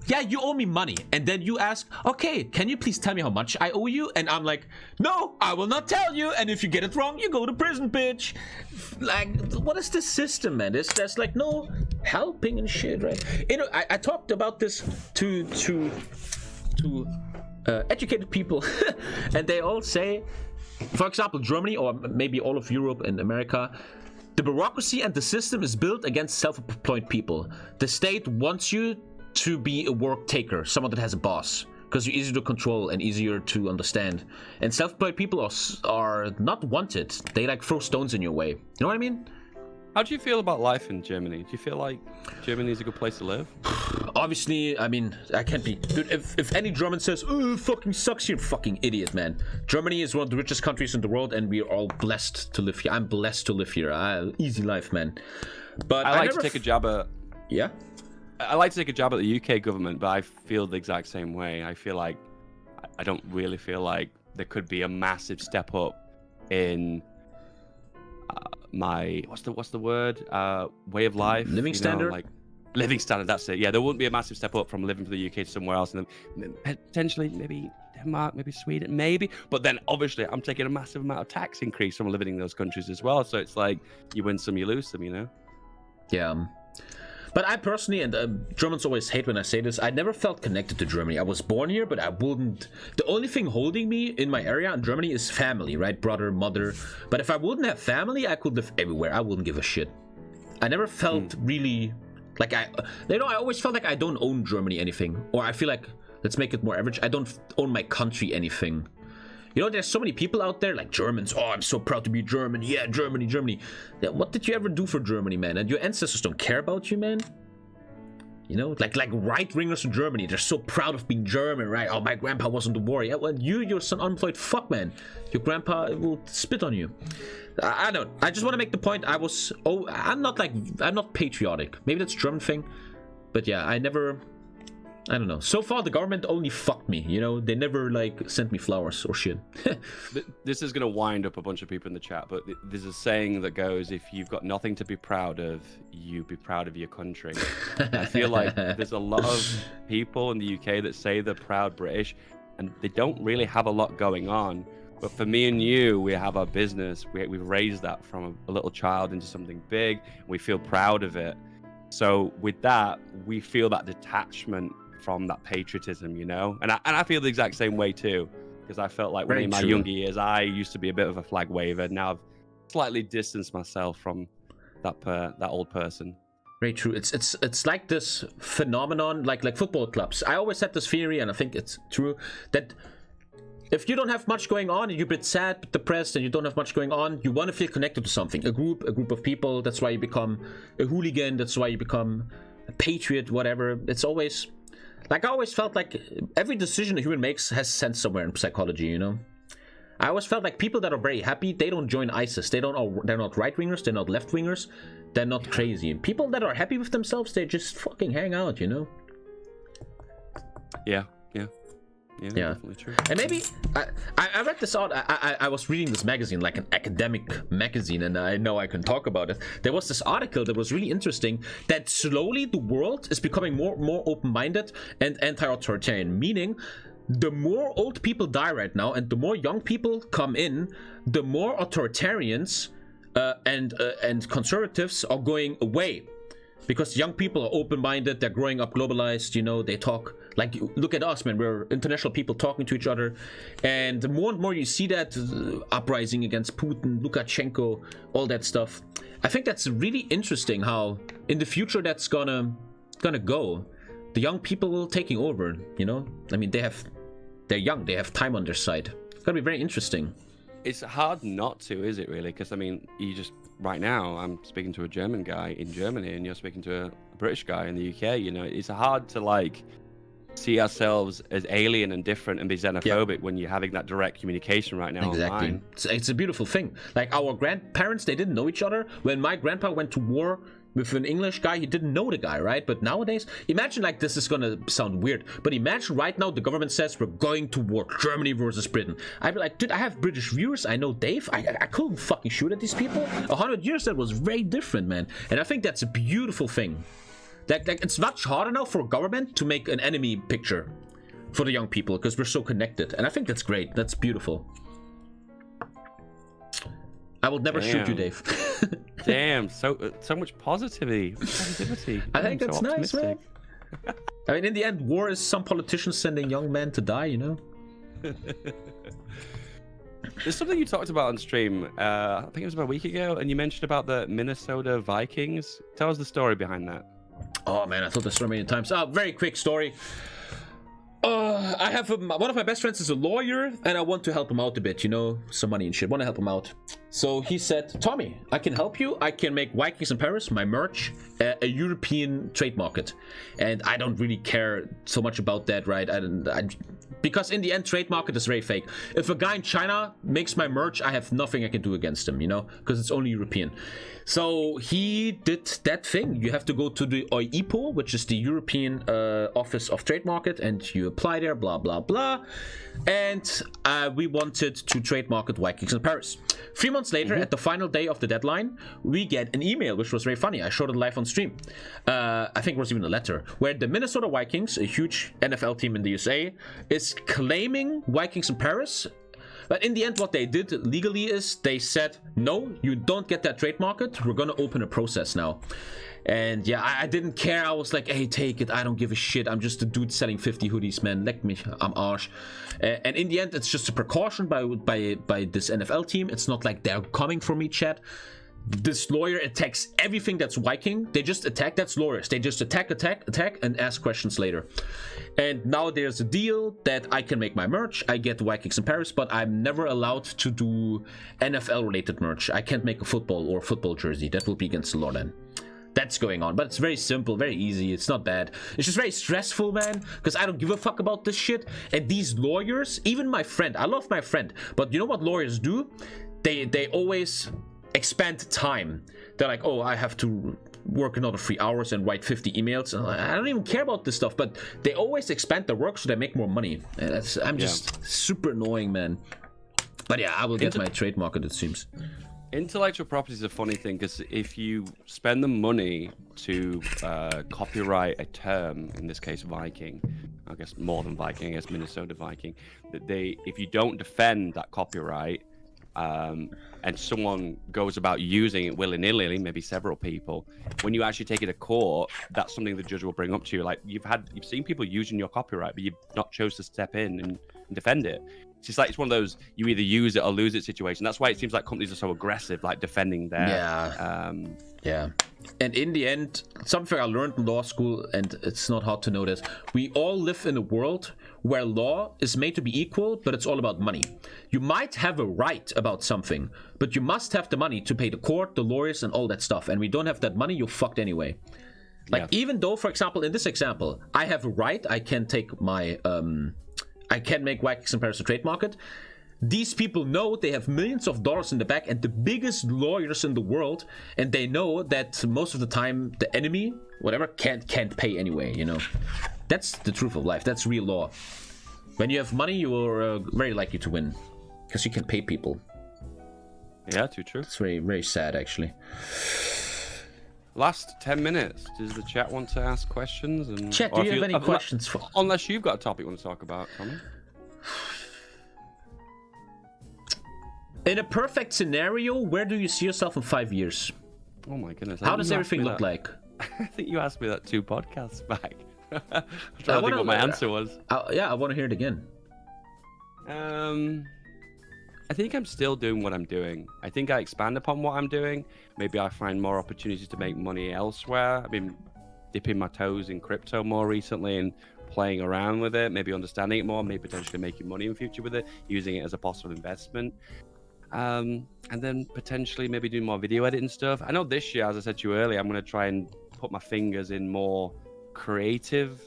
Yeah, you owe me money. And then you ask, okay, can you please tell me how much I owe you? And I'm like, no, I will not tell you. And if you get it wrong, you go to prison, bitch. Like, what is this system, man? There's like no helping and shit, right? You know, I talked about this to educated people, and they all say, for example, Germany, or maybe all of Europe and America, the bureaucracy and the system is built against self-employed people. The state wants you to be a work taker, someone that has a boss, because you're easier to control and easier to understand. And self-employed people are not wanted. They like throw stones in your way. You know what I mean? How do you feel about life in Germany? Do you feel like Germany is a good place to live? Obviously, I mean, I can't be... Dude, if any German says, oh, it fucking sucks, you're a fucking idiot, man. Germany is one of the richest countries in the world, and we are all blessed to live here. I'm blessed to live here. Easy life, man. But I like to take a jab at... Yeah? I like to take a jab at the UK government, but I feel the exact same way. I feel like I don't really feel like there could be a massive step up in my what's the word way of life, living standard. Like living standard. That's it. Yeah, there wouldn't be a massive step up from living for the UK to somewhere else, and then potentially maybe Denmark, maybe Sweden, maybe. But then obviously I'm taking a massive amount of tax increase from living in those countries as well. So it's like you win some, you lose some, you know. Yeah. But I personally, and Germans always hate when I say this, I never felt connected to Germany. I was born here, but I wouldn't... The only thing holding me in my area in Germany is family, right? Brother, mother. But if I wouldn't have family, I could live everywhere. I wouldn't give a shit. I never felt really... Like I always felt like I don't own Germany anything. Or I feel like, let's make it more average, I don't own my country anything. You know, there's so many people out there, like Germans. Oh, I'm so proud to be German. Yeah, Germany, Germany. Yeah, what did you ever do for Germany, man? And your ancestors don't care about you, man? You know, like right-wingers in Germany. They're so proud of being German, right? Oh, my grandpa was in the war. Yeah, well, you're some unemployed fuck, man. Your grandpa will spit on you. I don't. I just want to make the point. I'm not patriotic. Maybe that's a German thing. But yeah, I don't know. So far, the government only fucked me, you know? They never, like, sent me flowers or shit. This is going to wind up a bunch of people in the chat, but there's a saying that goes, if you've got nothing to be proud of, you be proud of your country. I feel like there's a lot of people in the UK that say they're proud British, and they don't really have a lot going on. But for me and you, we have our business. We've raised that from a little child into something big. And we feel proud of it. So with that, we feel that detachment from that patriotism, you know, and I feel the exact same way too, because I felt like when in my younger years I used to be a bit of a flag waver. Now I've slightly distanced myself from that old person. Very true. It's like this phenomenon, like football clubs. I always had this theory, and I think it's true, that if you don't have much going on, and you're a bit sad, depressed, and you don't have much going on, you want to feel connected to something. A group of people. That's why you become a hooligan. That's why you become a patriot, whatever. It's always... Like, I always felt like every decision a human makes has sense somewhere in psychology, you know? I always felt like people that are very happy, they don't join ISIS. They're not right-wingers, they're not left-wingers, they're not crazy. And people that are happy with themselves, they just fucking hang out, you know? Yeah, definitely true. And maybe I read this out. I was reading this magazine, like an academic magazine, and I know I can talk about it. There was this article that was really interesting, that slowly the world is becoming more open-minded and anti-authoritarian, meaning the more old people die right now and the more young people come in, the more authoritarians and conservatives are going away. Because young people are open-minded, they're growing up globalized, you know, they talk, like, look at us, man, we're international people talking to each other. And the more and more you see that uprising against Putin, Lukashenko, all that stuff, I think that's really interesting how in the future that's gonna go. The young people will taking over, you know? I mean, they're young, they have time on their side. It's gonna be very interesting. It's hard not to, is it really? Because, I mean, right now, I'm speaking to a German guy in Germany, and you're speaking to a British guy in the UK, you know? It's hard to, like, see ourselves as alien and different and be xenophobic when you're having that direct communication right now online. It's a beautiful thing. Like, our grandparents, they didn't know each other. When my grandpa went to war with an English guy, he didn't know the guy, right? But nowadays, imagine, like, this is gonna sound weird, but imagine right now the government says we're going to war, Germany versus Britain. I'd be like, dude, I have British viewers, I know Dave, I couldn't fucking shoot at these people. 100 years, that was very different, man. And I think that's a beautiful thing. Like it's much harder now for government to make an enemy picture for the young people, because we're so connected. And I think that's great, that's beautiful. I will never shoot you, Dave. Damn, so much positivity. I think that's nice, man. I mean, in the end, war is some politicians sending young men to die, you know? There's something you talked about on stream, I think it was about a week ago, and you mentioned about the Minnesota Vikings. Tell us the story behind that. Oh, man, I told this story many times. Very quick story. I have one of my best friends is a lawyer, and I want to help him out a bit, you know, some money and shit. Want to help him out. So he said, Tommy, I can help you. I can make Vikings in Paris, my merch, a European trade market. And I don't really care so much about that, right? Because in the end, trade market is very fake. If a guy in China makes my merch, I have nothing I can do against him, you know, because it's only European. So he did that thing. You have to go to the EPO, which is the European Office of Trade Market, and you apply there, blah, blah, blah. And we wanted to trade market Vikings in Paris. 3 months later, at the final day of the deadline, we get an email, which was very funny. I showed it live on stream. I think it was even a letter, where the Minnesota Vikings, a huge NFL team in the USA, is claiming Vikings in Paris. But in the end, what they did legally is they said, no, you don't get that trade market. We're going to open a process now. And yeah, I didn't care. I was like, hey, take it. I don't give a shit. I'm just a dude selling 50 hoodies, man. Let me, I'm arse. And in the end, it's just a precaution by this NFL team. It's not like they're coming for me, chat. This lawyer attacks everything that's Viking. They just attack. That's lawyers. They just attack, and ask questions later. And now there's a deal that I can make my merch. I get Vikings in Paris, but I'm never allowed to do NFL-related merch. I can't make a football jersey. That will be against the law then. That's going on, but it's very simple, very easy. It's not bad. It's just very stressful, man, because I don't give a fuck about this shit. And these lawyers, even my friend, I love my friend, but you know what lawyers do? They always expand time. They're like, oh, I have to work another 3 hours and write 50 emails. I don't even care about this stuff, but they always expand their work so they make more money. And I'm just super annoying, man. But yeah, I will get my trade market, it seems. Intellectual property is a funny thing, because if you spend the money to copyright a term, in this case Viking, I guess more than Viking, I guess Minnesota Viking, if you don't defend that copyright, and someone goes about using it willy-nilly, maybe several people, when you actually take it to court, that's something the judge will bring up to you. Like, you've seen people using your copyright, but you've not chose to step in and defend it. It's just like, it's one of those, you either use it or lose it situation. That's why it seems like companies are so aggressive, like defending their And in the end, something I learned in law school, and it's not hard to know this, we all live in a world where law is made to be equal, but it's all about money. You might have a right about something, but you must have the money to pay the court, the lawyers, and all that stuff. And we don't have that money, you're fucked anyway. Like, even though, for example, in this example, I have a right, I can take my, I can make Vikings in Paris a trade market. These people know they have millions of dollars in the back and the biggest lawyers in the world, and they know that most of the time the enemy, whatever, can't pay anyway, you know. That's the truth of life. That's real law. When you have money, you are very likely to win because you can pay people. Yeah, too true. It's very, very sad, actually. Last 10 minutes. Does the chat want to ask questions? And Chat, do you have any questions? Unless you've got a topic you want to talk about, Tommy. In a perfect scenario, where do you see yourself in 5 years? Oh my goodness. How does everything look like? I think you asked me that 2 podcasts back. I'm trying to think what my answer was. Yeah, I want to hear it again. I think I'm still doing what I'm doing. I think I expand upon what I'm doing. Maybe I find more opportunities to make money elsewhere. I've been dipping my toes in crypto more recently and playing around with it, maybe understanding it more, maybe potentially making money in the future with it, using it as a possible investment. And then potentially maybe doing more video editing stuff. I know this year, as I said to you earlier, I'm going to try and put my fingers in more creative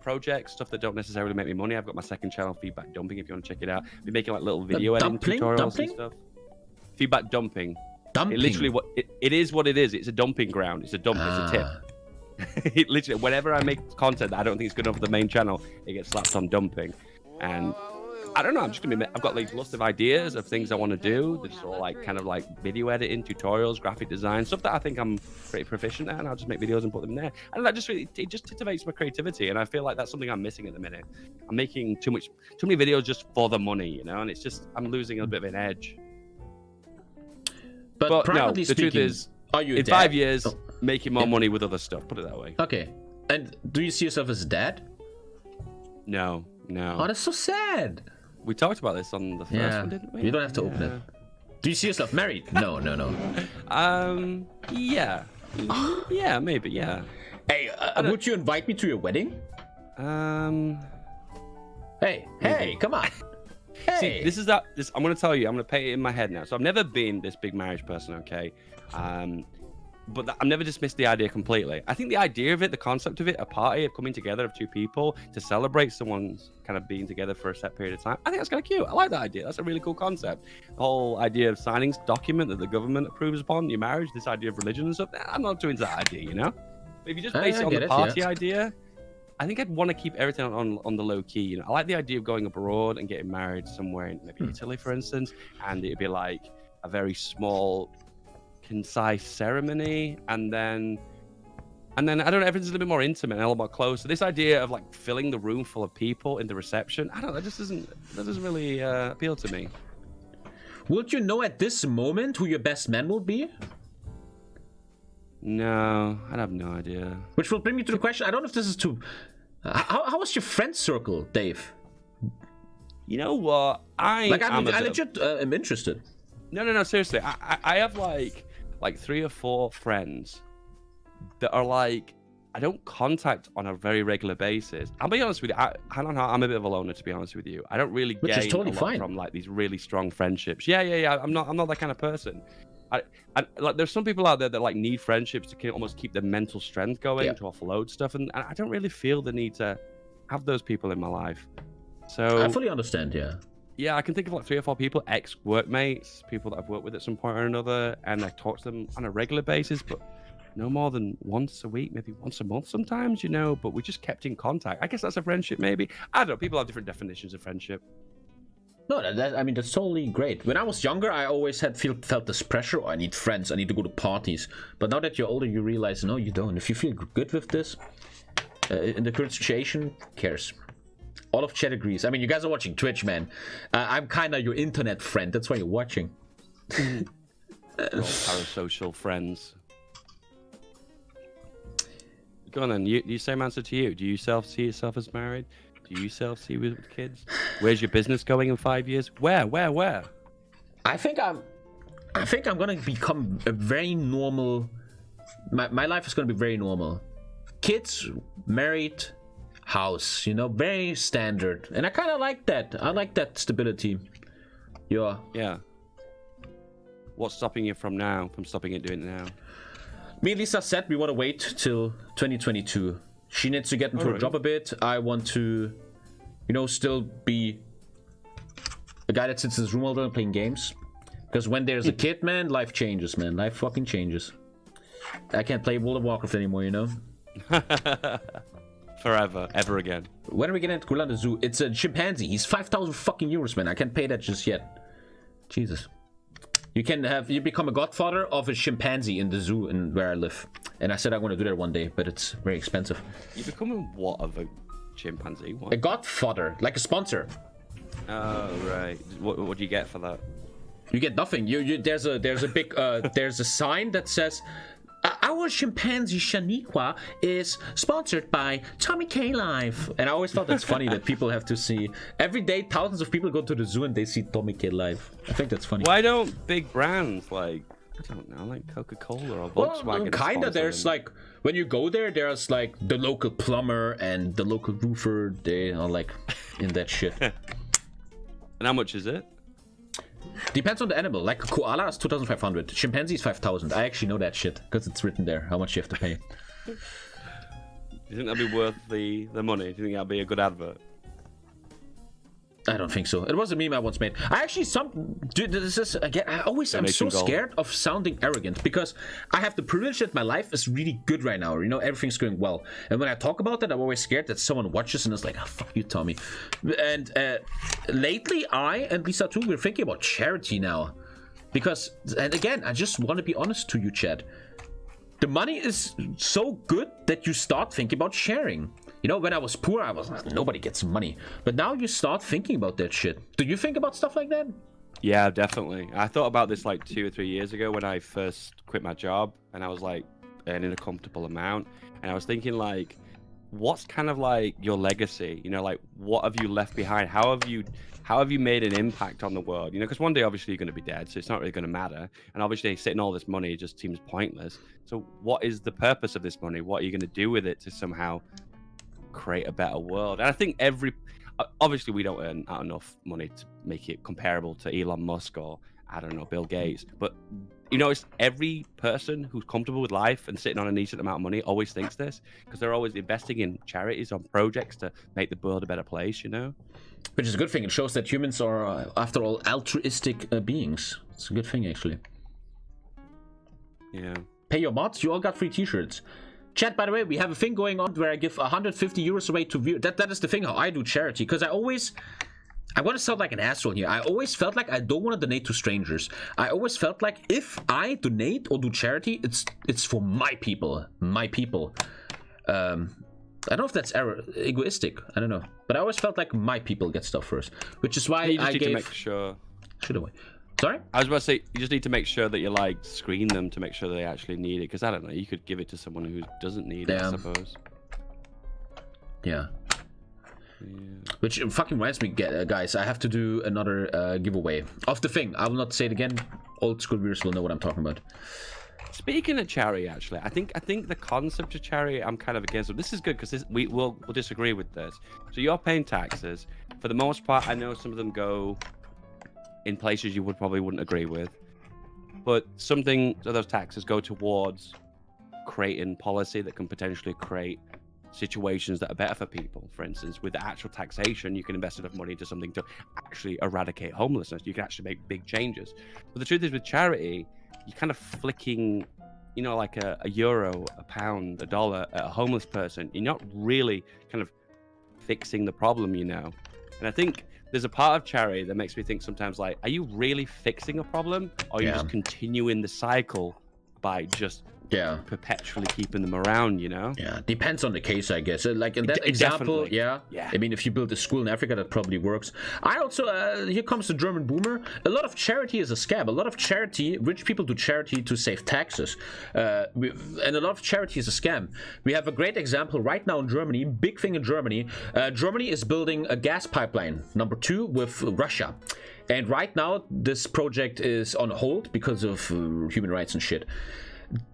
projects, stuff that don't necessarily make me money. I've got my second channel, Feedback Dumping, if you want to check it out. I've been making like little video editing tutorials and stuff. Feedback Dumping. Dumping? It literally, it is what it is. It's a dumping ground. It's a dump. It's a tip. It literally, whenever I make content that I don't think is good enough for the main channel, it gets slapped on dumping. And I don't know, I'm just gonna be, I've got like lots of ideas of things I want to do. There's all like kind of like video editing, tutorials, graphic design, stuff that I think I'm pretty proficient at, and I'll just make videos and put them there. And that just really, it just titivates my creativity, and I feel like that's something I'm missing at the minute. I'm making too many videos just for the money, you know, and it's just, I'm losing a bit of an edge. But no, the truth is, are you in 5 years, making more money with other stuff, put it that way. Okay. And do you see yourself as a dad? No. Oh, that's so sad. We talked about this on the first one, didn't we? You don't have to open it. Do you see yourself married? No. Yeah. Yeah, maybe, yeah. Hey, would you invite me to your wedding? Hey, come on. Hey. See, I'm going to tell you, I'm going to paint it in my head now. So I've never been this big marriage person, okay? But I've never dismissed the idea completely. I think the idea of it, the concept of it, a party of coming together of 2 people to celebrate someone's kind of being together for a set period of time, I think that's kind of cute. I like that idea. That's a really cool concept. The whole idea of signing a document that the government approves upon your marriage, this idea of religion and stuff, I'm not too into that idea, you know? But if you just base it on the party idea, I think I'd want to keep everything on the low key. You know, I like the idea of going abroad and getting married somewhere in maybe Italy, for instance, and it'd be like a very small, concise ceremony, and then I don't know, everything's a little bit more intimate and a little more close. So this idea of like filling the room full of people in the reception, I don't know, that doesn't really appeal to me. Would you know at this moment who your best man will be? No, I have no idea. Which will bring me to the question, I don't know if this is too... How was your friend circle, Dave? You know what? I legit am interested. No, seriously. I have like 3 or 4 friends that are like, I don't contact on a very regular basis. I'll be honest with you, I'm a bit of a loner, to be honest with you. I don't really gain a lot from like these really strong friendships. Yeah. I'm not that kind of person. I like, there's some people out there that like need friendships to almost keep their mental strength going, to offload stuff, and I don't really feel the need to have those people in my life. So I fully understand, yeah, I can think of like 3 or 4 people, ex-workmates, people that I've worked with at some point or another, and I talk to them on a regular basis, but no more than once a week, maybe once a month sometimes, you know, but we just kept in contact. I guess that's a friendship, maybe. I don't know, people have different definitions of friendship. No, that's totally great. When I was younger, I always felt this pressure, I need friends, I need to go to parties. But now that you're older, you realize, no, you don't. If you feel good with this, in the current situation, who cares? All of chat agrees. I mean, you guys are watching Twitch, man. I'm kind of your internet friend. That's why you're watching. We're all parasocial friends. Go on then. You same answer to you. Do you see yourself as married? Do you see with kids? Where's your business going in 5 years? Where? I think I'm gonna become a very normal my life is gonna be very normal. Kids, married, house, you know, very standard. And I kind of like that. I like that stability. Yeah. What's stopping you from stopping it doing it now? Me and Lisa said we want to wait till 2022. She needs to get into her job a bit. I want to, you know, still be a guy that sits in his room all day playing games. Because when there's a kid, man, life changes, man. Life fucking changes. I can't play World of Warcraft anymore, you know? Forever, ever again. When are we gonna go down the zoo? It's a chimpanzee. He's 5,000 fucking euros, man. I can't pay that just yet. Jesus. You become a godfather of a chimpanzee in the zoo in where I live. And I said I want to do that one day, but it's very expensive. You become what of a chimpanzee? What? A godfather, like a sponsor. Oh right. What do you get for that? You get nothing. There's a big there's a sign that says our chimpanzee Shaniqua is sponsored by TommyKay Live. And I always thought that's funny that people have to see every day. Thousands of people go to the zoo and they see TommyKay Live. I think that's funny. Why don't big brands like, I don't know, like Coca-Cola or Volkswagen? Well, kinda. There's like, when you go there, there's like the local plumber and the local roofer. They are like in that shit. And how much is it? Depends on the animal. Like a koala is 2,500. Chimpanzee is 5,000. I actually know that shit because it's written there how much you have to pay. Do you think that'd be worth the money? Do you think that'd be a good advert? I don't think so. It was a meme I once made. Dude, this is again. I'm so scared of sounding arrogant because I have the privilege that my life is really good right now. You know, everything's going well. And when I talk about that, I'm always scared that someone watches and is like, "Oh, fuck you, Tommy." And lately, I and Lisa too, we're thinking about charity now, because, and again, I just want to be honest to you, Chad. The money is so good that you start thinking about sharing. You know, when I was poor, I was like, nobody gets money. But now you start thinking about that shit. Do you think about stuff like that? Yeah, definitely. I thought about this like 2 or 3 years ago when I first quit my job and I was like earning a comfortable amount. And I was thinking like, what's kind of like your legacy? You know, like what have you left behind? How have you made an impact on the world? You know, because one day obviously you're going to be dead, so it's not really going to matter. And obviously sitting all this money just seems pointless. So what is the purpose of this money? What are you going to do with it to somehow create a better world? And I think obviously we don't earn out enough money to make it comparable to Elon Musk or I don't know, Bill Gates, but you know, it's every person who's comfortable with life and sitting on a decent amount of money always thinks this, because they're always investing in charities, on projects to make the world a better place, you know, which is a good thing. It shows that humans are after all altruistic beings. It's a good thing, actually. Yeah, pay your mods, you all got free t-shirts. Chat, by the way, we have a thing going on where I give 150 euros away to view. That is the thing how I do charity, because I want to sound like an asshole here. I always felt like I don't want to donate to strangers. I always felt like if I donate or do charity, it's for my people. My people. I don't know if that's egoistic. I don't know. But I always felt like my people get stuff first, which is why I gave. To make sure. Should have. Sorry? I was about to say, you just need to make sure that you like screen them to make sure they actually need it. Because I don't know, you could give it to someone who doesn't need it, I suppose. Yeah. Which fucking reminds me, guys, I have to do another giveaway of the thing. I will not say it again. Old school viewers will know what I'm talking about. Speaking of charity, actually, I think the concept of charity, I'm kind of against it. This is good because we'll disagree with this. So you're paying taxes. For the most part, I know some of them go in places you probably wouldn't agree with, but something of those taxes go towards creating policy that can potentially create situations that are better for people. For instance, with the actual taxation, you can invest enough money into something to actually eradicate homelessness. You can actually make big changes. But the truth is, with charity, you're kind of flicking, you know, like a euro, a pound, a dollar at a homeless person. You're not really kind of fixing the problem, you know. And I think there's a part of charity that makes me think sometimes, like, are you really fixing a problem, or are you just continuing the cycle by just perpetually keeping them around, you know? Yeah, depends on the case, I guess. Like in that example, yeah. I mean, if you build a school in Africa, that probably works. I also, here comes the German boomer. A lot of charity is a scam. A lot of charity, rich people do charity to save taxes. And a lot of charity is a scam. We have a great example right now in Germany, big thing in Germany. Germany is building a gas pipeline, number 2, with Russia. And right now, this project is on hold because of human rights and shit.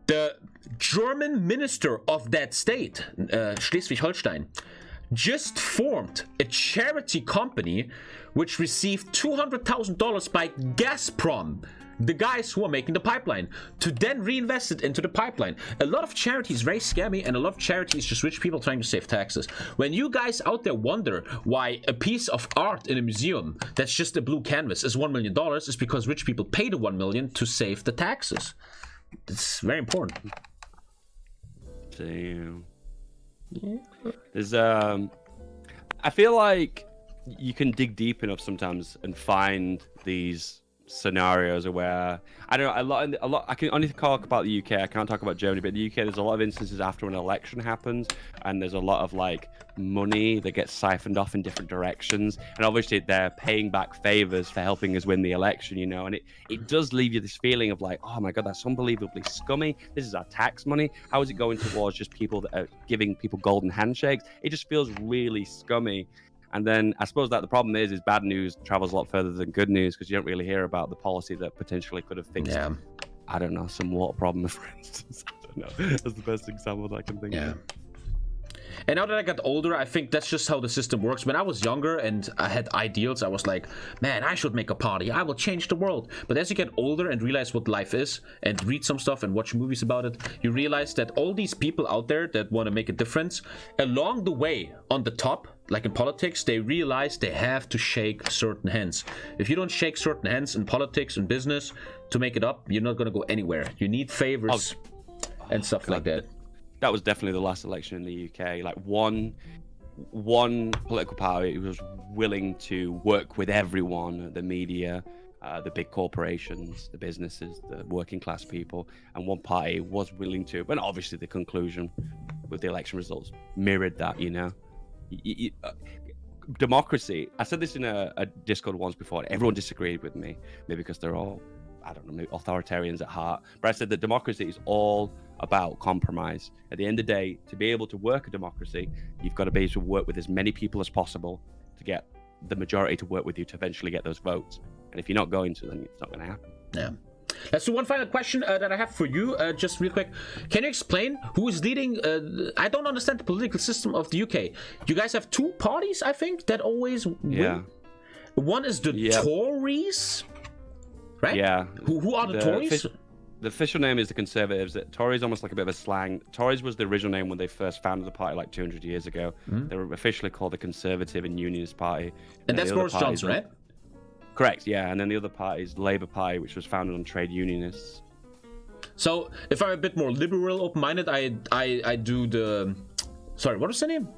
The German minister of that state, Schleswig-Holstein, just formed a charity company which received $200,000 by Gazprom, the guys who are making the pipeline, to then reinvest it into the pipeline. A lot of charity is very scammy, and a lot of charity is just rich people trying to save taxes. When you guys out there wonder why a piece of art in a museum that's just a blue canvas is $1 million, it's because rich people pay the $1 million to save the taxes. It's very important. Damn. Yeah. There's I feel like you can dig deep enough sometimes and find these scenarios where I don't know a lot. I can only talk about the UK. I can't talk about Germany, but in the UK there's a lot of instances after an election happens, and there's a lot of like money that gets siphoned off in different directions, and obviously they're paying back favors for helping us win the election, you know, and it does leave you this feeling of like, oh my god, that's unbelievably scummy. This is our tax money. How is it going towards just people that are giving people golden handshakes? It just feels really scummy. And then I suppose that the problem is bad news travels a lot further than good news, because you don't really hear about the policy that potentially could have fixed, I don't know, some water problem, for instance. I don't know. That's the best example that I can think of. And now that I got older, I think that's just how the system works. When I was younger and I had ideals, I was like, man, I should make a party. I will change the world. But as you get older and realize what life is and read some stuff and watch movies about it, you realize that all these people out there that want to make a difference, along the way, on the top, like in politics, they realize they have to shake certain hands. If you don't shake certain hands in politics and business to make it up, you're not going to go anywhere. You need favors and stuff like that. That was definitely the last election in the UK. Like one political party was willing to work with everyone, the media, the big corporations, the businesses, the working class people, and one party was willing to. But obviously the conclusion with the election results mirrored that, you know. Democracy, I said this in a Discord once before, and everyone disagreed with me, maybe because they're all, I don't know, authoritarians at heart. But I said that democracy is all about compromise. At the end of the day, to be able to work a democracy, you've got to be able to work with as many people as possible to get the majority to work with you to eventually get those votes. And if you're not going to, then it's not going to happen. Yeah. Let's do one final question that I have for you, just real quick. Can you explain who is leading? I don't understand the political system of the UK. You guys have two parties, I think, that always win. Yeah. One is the Tories, right? Yeah. Who are the Tories? The official name is the Conservatives. Tories almost like a bit of a slang. Tories was the original name when they first founded the party like 200 years ago. Mm-hmm. They were officially called the Conservative and Unionist Party. And that's Boris Johnson, right? Correct, yeah. And then the other party is the Labour Party, which was founded on trade unionists. So if I'm a bit more liberal, open-minded, I do the... Sorry, what was the name?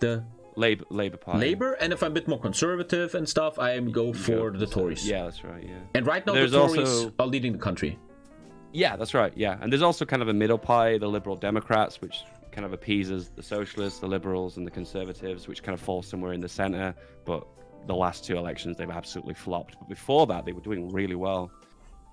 The... Labour Party. Labour, and if I'm a bit more conservative and stuff, I go for the Tories. Yeah, that's right, yeah. And right now the Tories are leading the country. Yeah, that's right, yeah. And there's also kind of a middle party, the Liberal Democrats, which kind of appeases the Socialists, the Liberals, and the Conservatives, which kind of falls somewhere in the centre. But the last two elections, they've absolutely flopped. But before that, they were doing really well.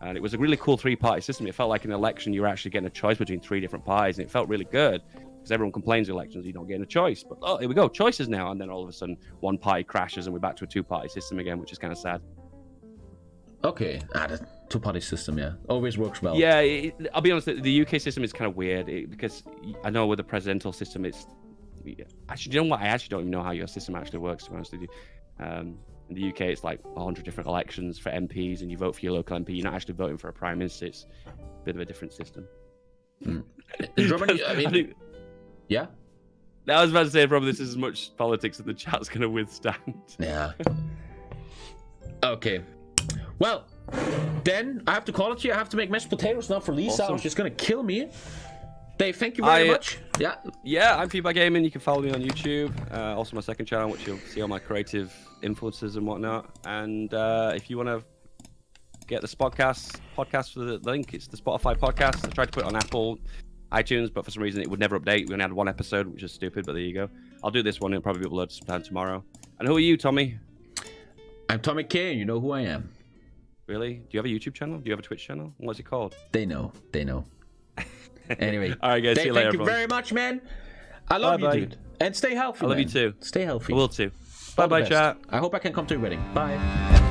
And it was a really cool three-party system. It felt like an election, you were actually getting a choice between three different parties, and it felt really good. Because everyone complains in elections, you don't get a choice. But, oh, here we go, choices now. And then all of a sudden, one party crashes, and we're back to a two-party system again, which is kind of sad. Okay, the two-party system, yeah, always works well. Yeah, I'll be honest, the UK system is kind of weird because I know with the presidential system, it's actually, you know what? I actually don't even know how your system actually works, to be honest with you. In the UK, it's like 100 different elections for MPs, and you vote for your local MP. You're not actually voting for a prime minister. It's a bit of a different system. In Germany, I mean, yeah. I was about to say, probably this is as much politics that the chat's going to withstand. Yeah. Okay. Well, then I have to call it here. I have to make mashed potatoes now for Lisa. Awesome. She's gonna kill me. Dave, thank you very much. Yeah, I'm FeedBackGaming. You can follow me on YouTube. Also my second channel, which you'll see all my creative influences and whatnot. And if you want to get the podcast for the link, it's the Spotify podcast. I tried to put it on Apple, iTunes, but for some reason it would never update. We only had one episode, which is stupid, but there you go. I'll do this one. It'll probably be uploaded sometime tomorrow. And who are you, Tommy? I'm TommyKay, and you know who I am. Really? Do you have a YouTube channel? Do you have a Twitch channel? What's it called? They know. Anyway. All right, guys. Dave, see you later, thank you very much, man. I love you, dude. And stay healthy, I love you too. Stay healthy. I will too. Bye-bye, chat. I hope I can come to your wedding. Bye.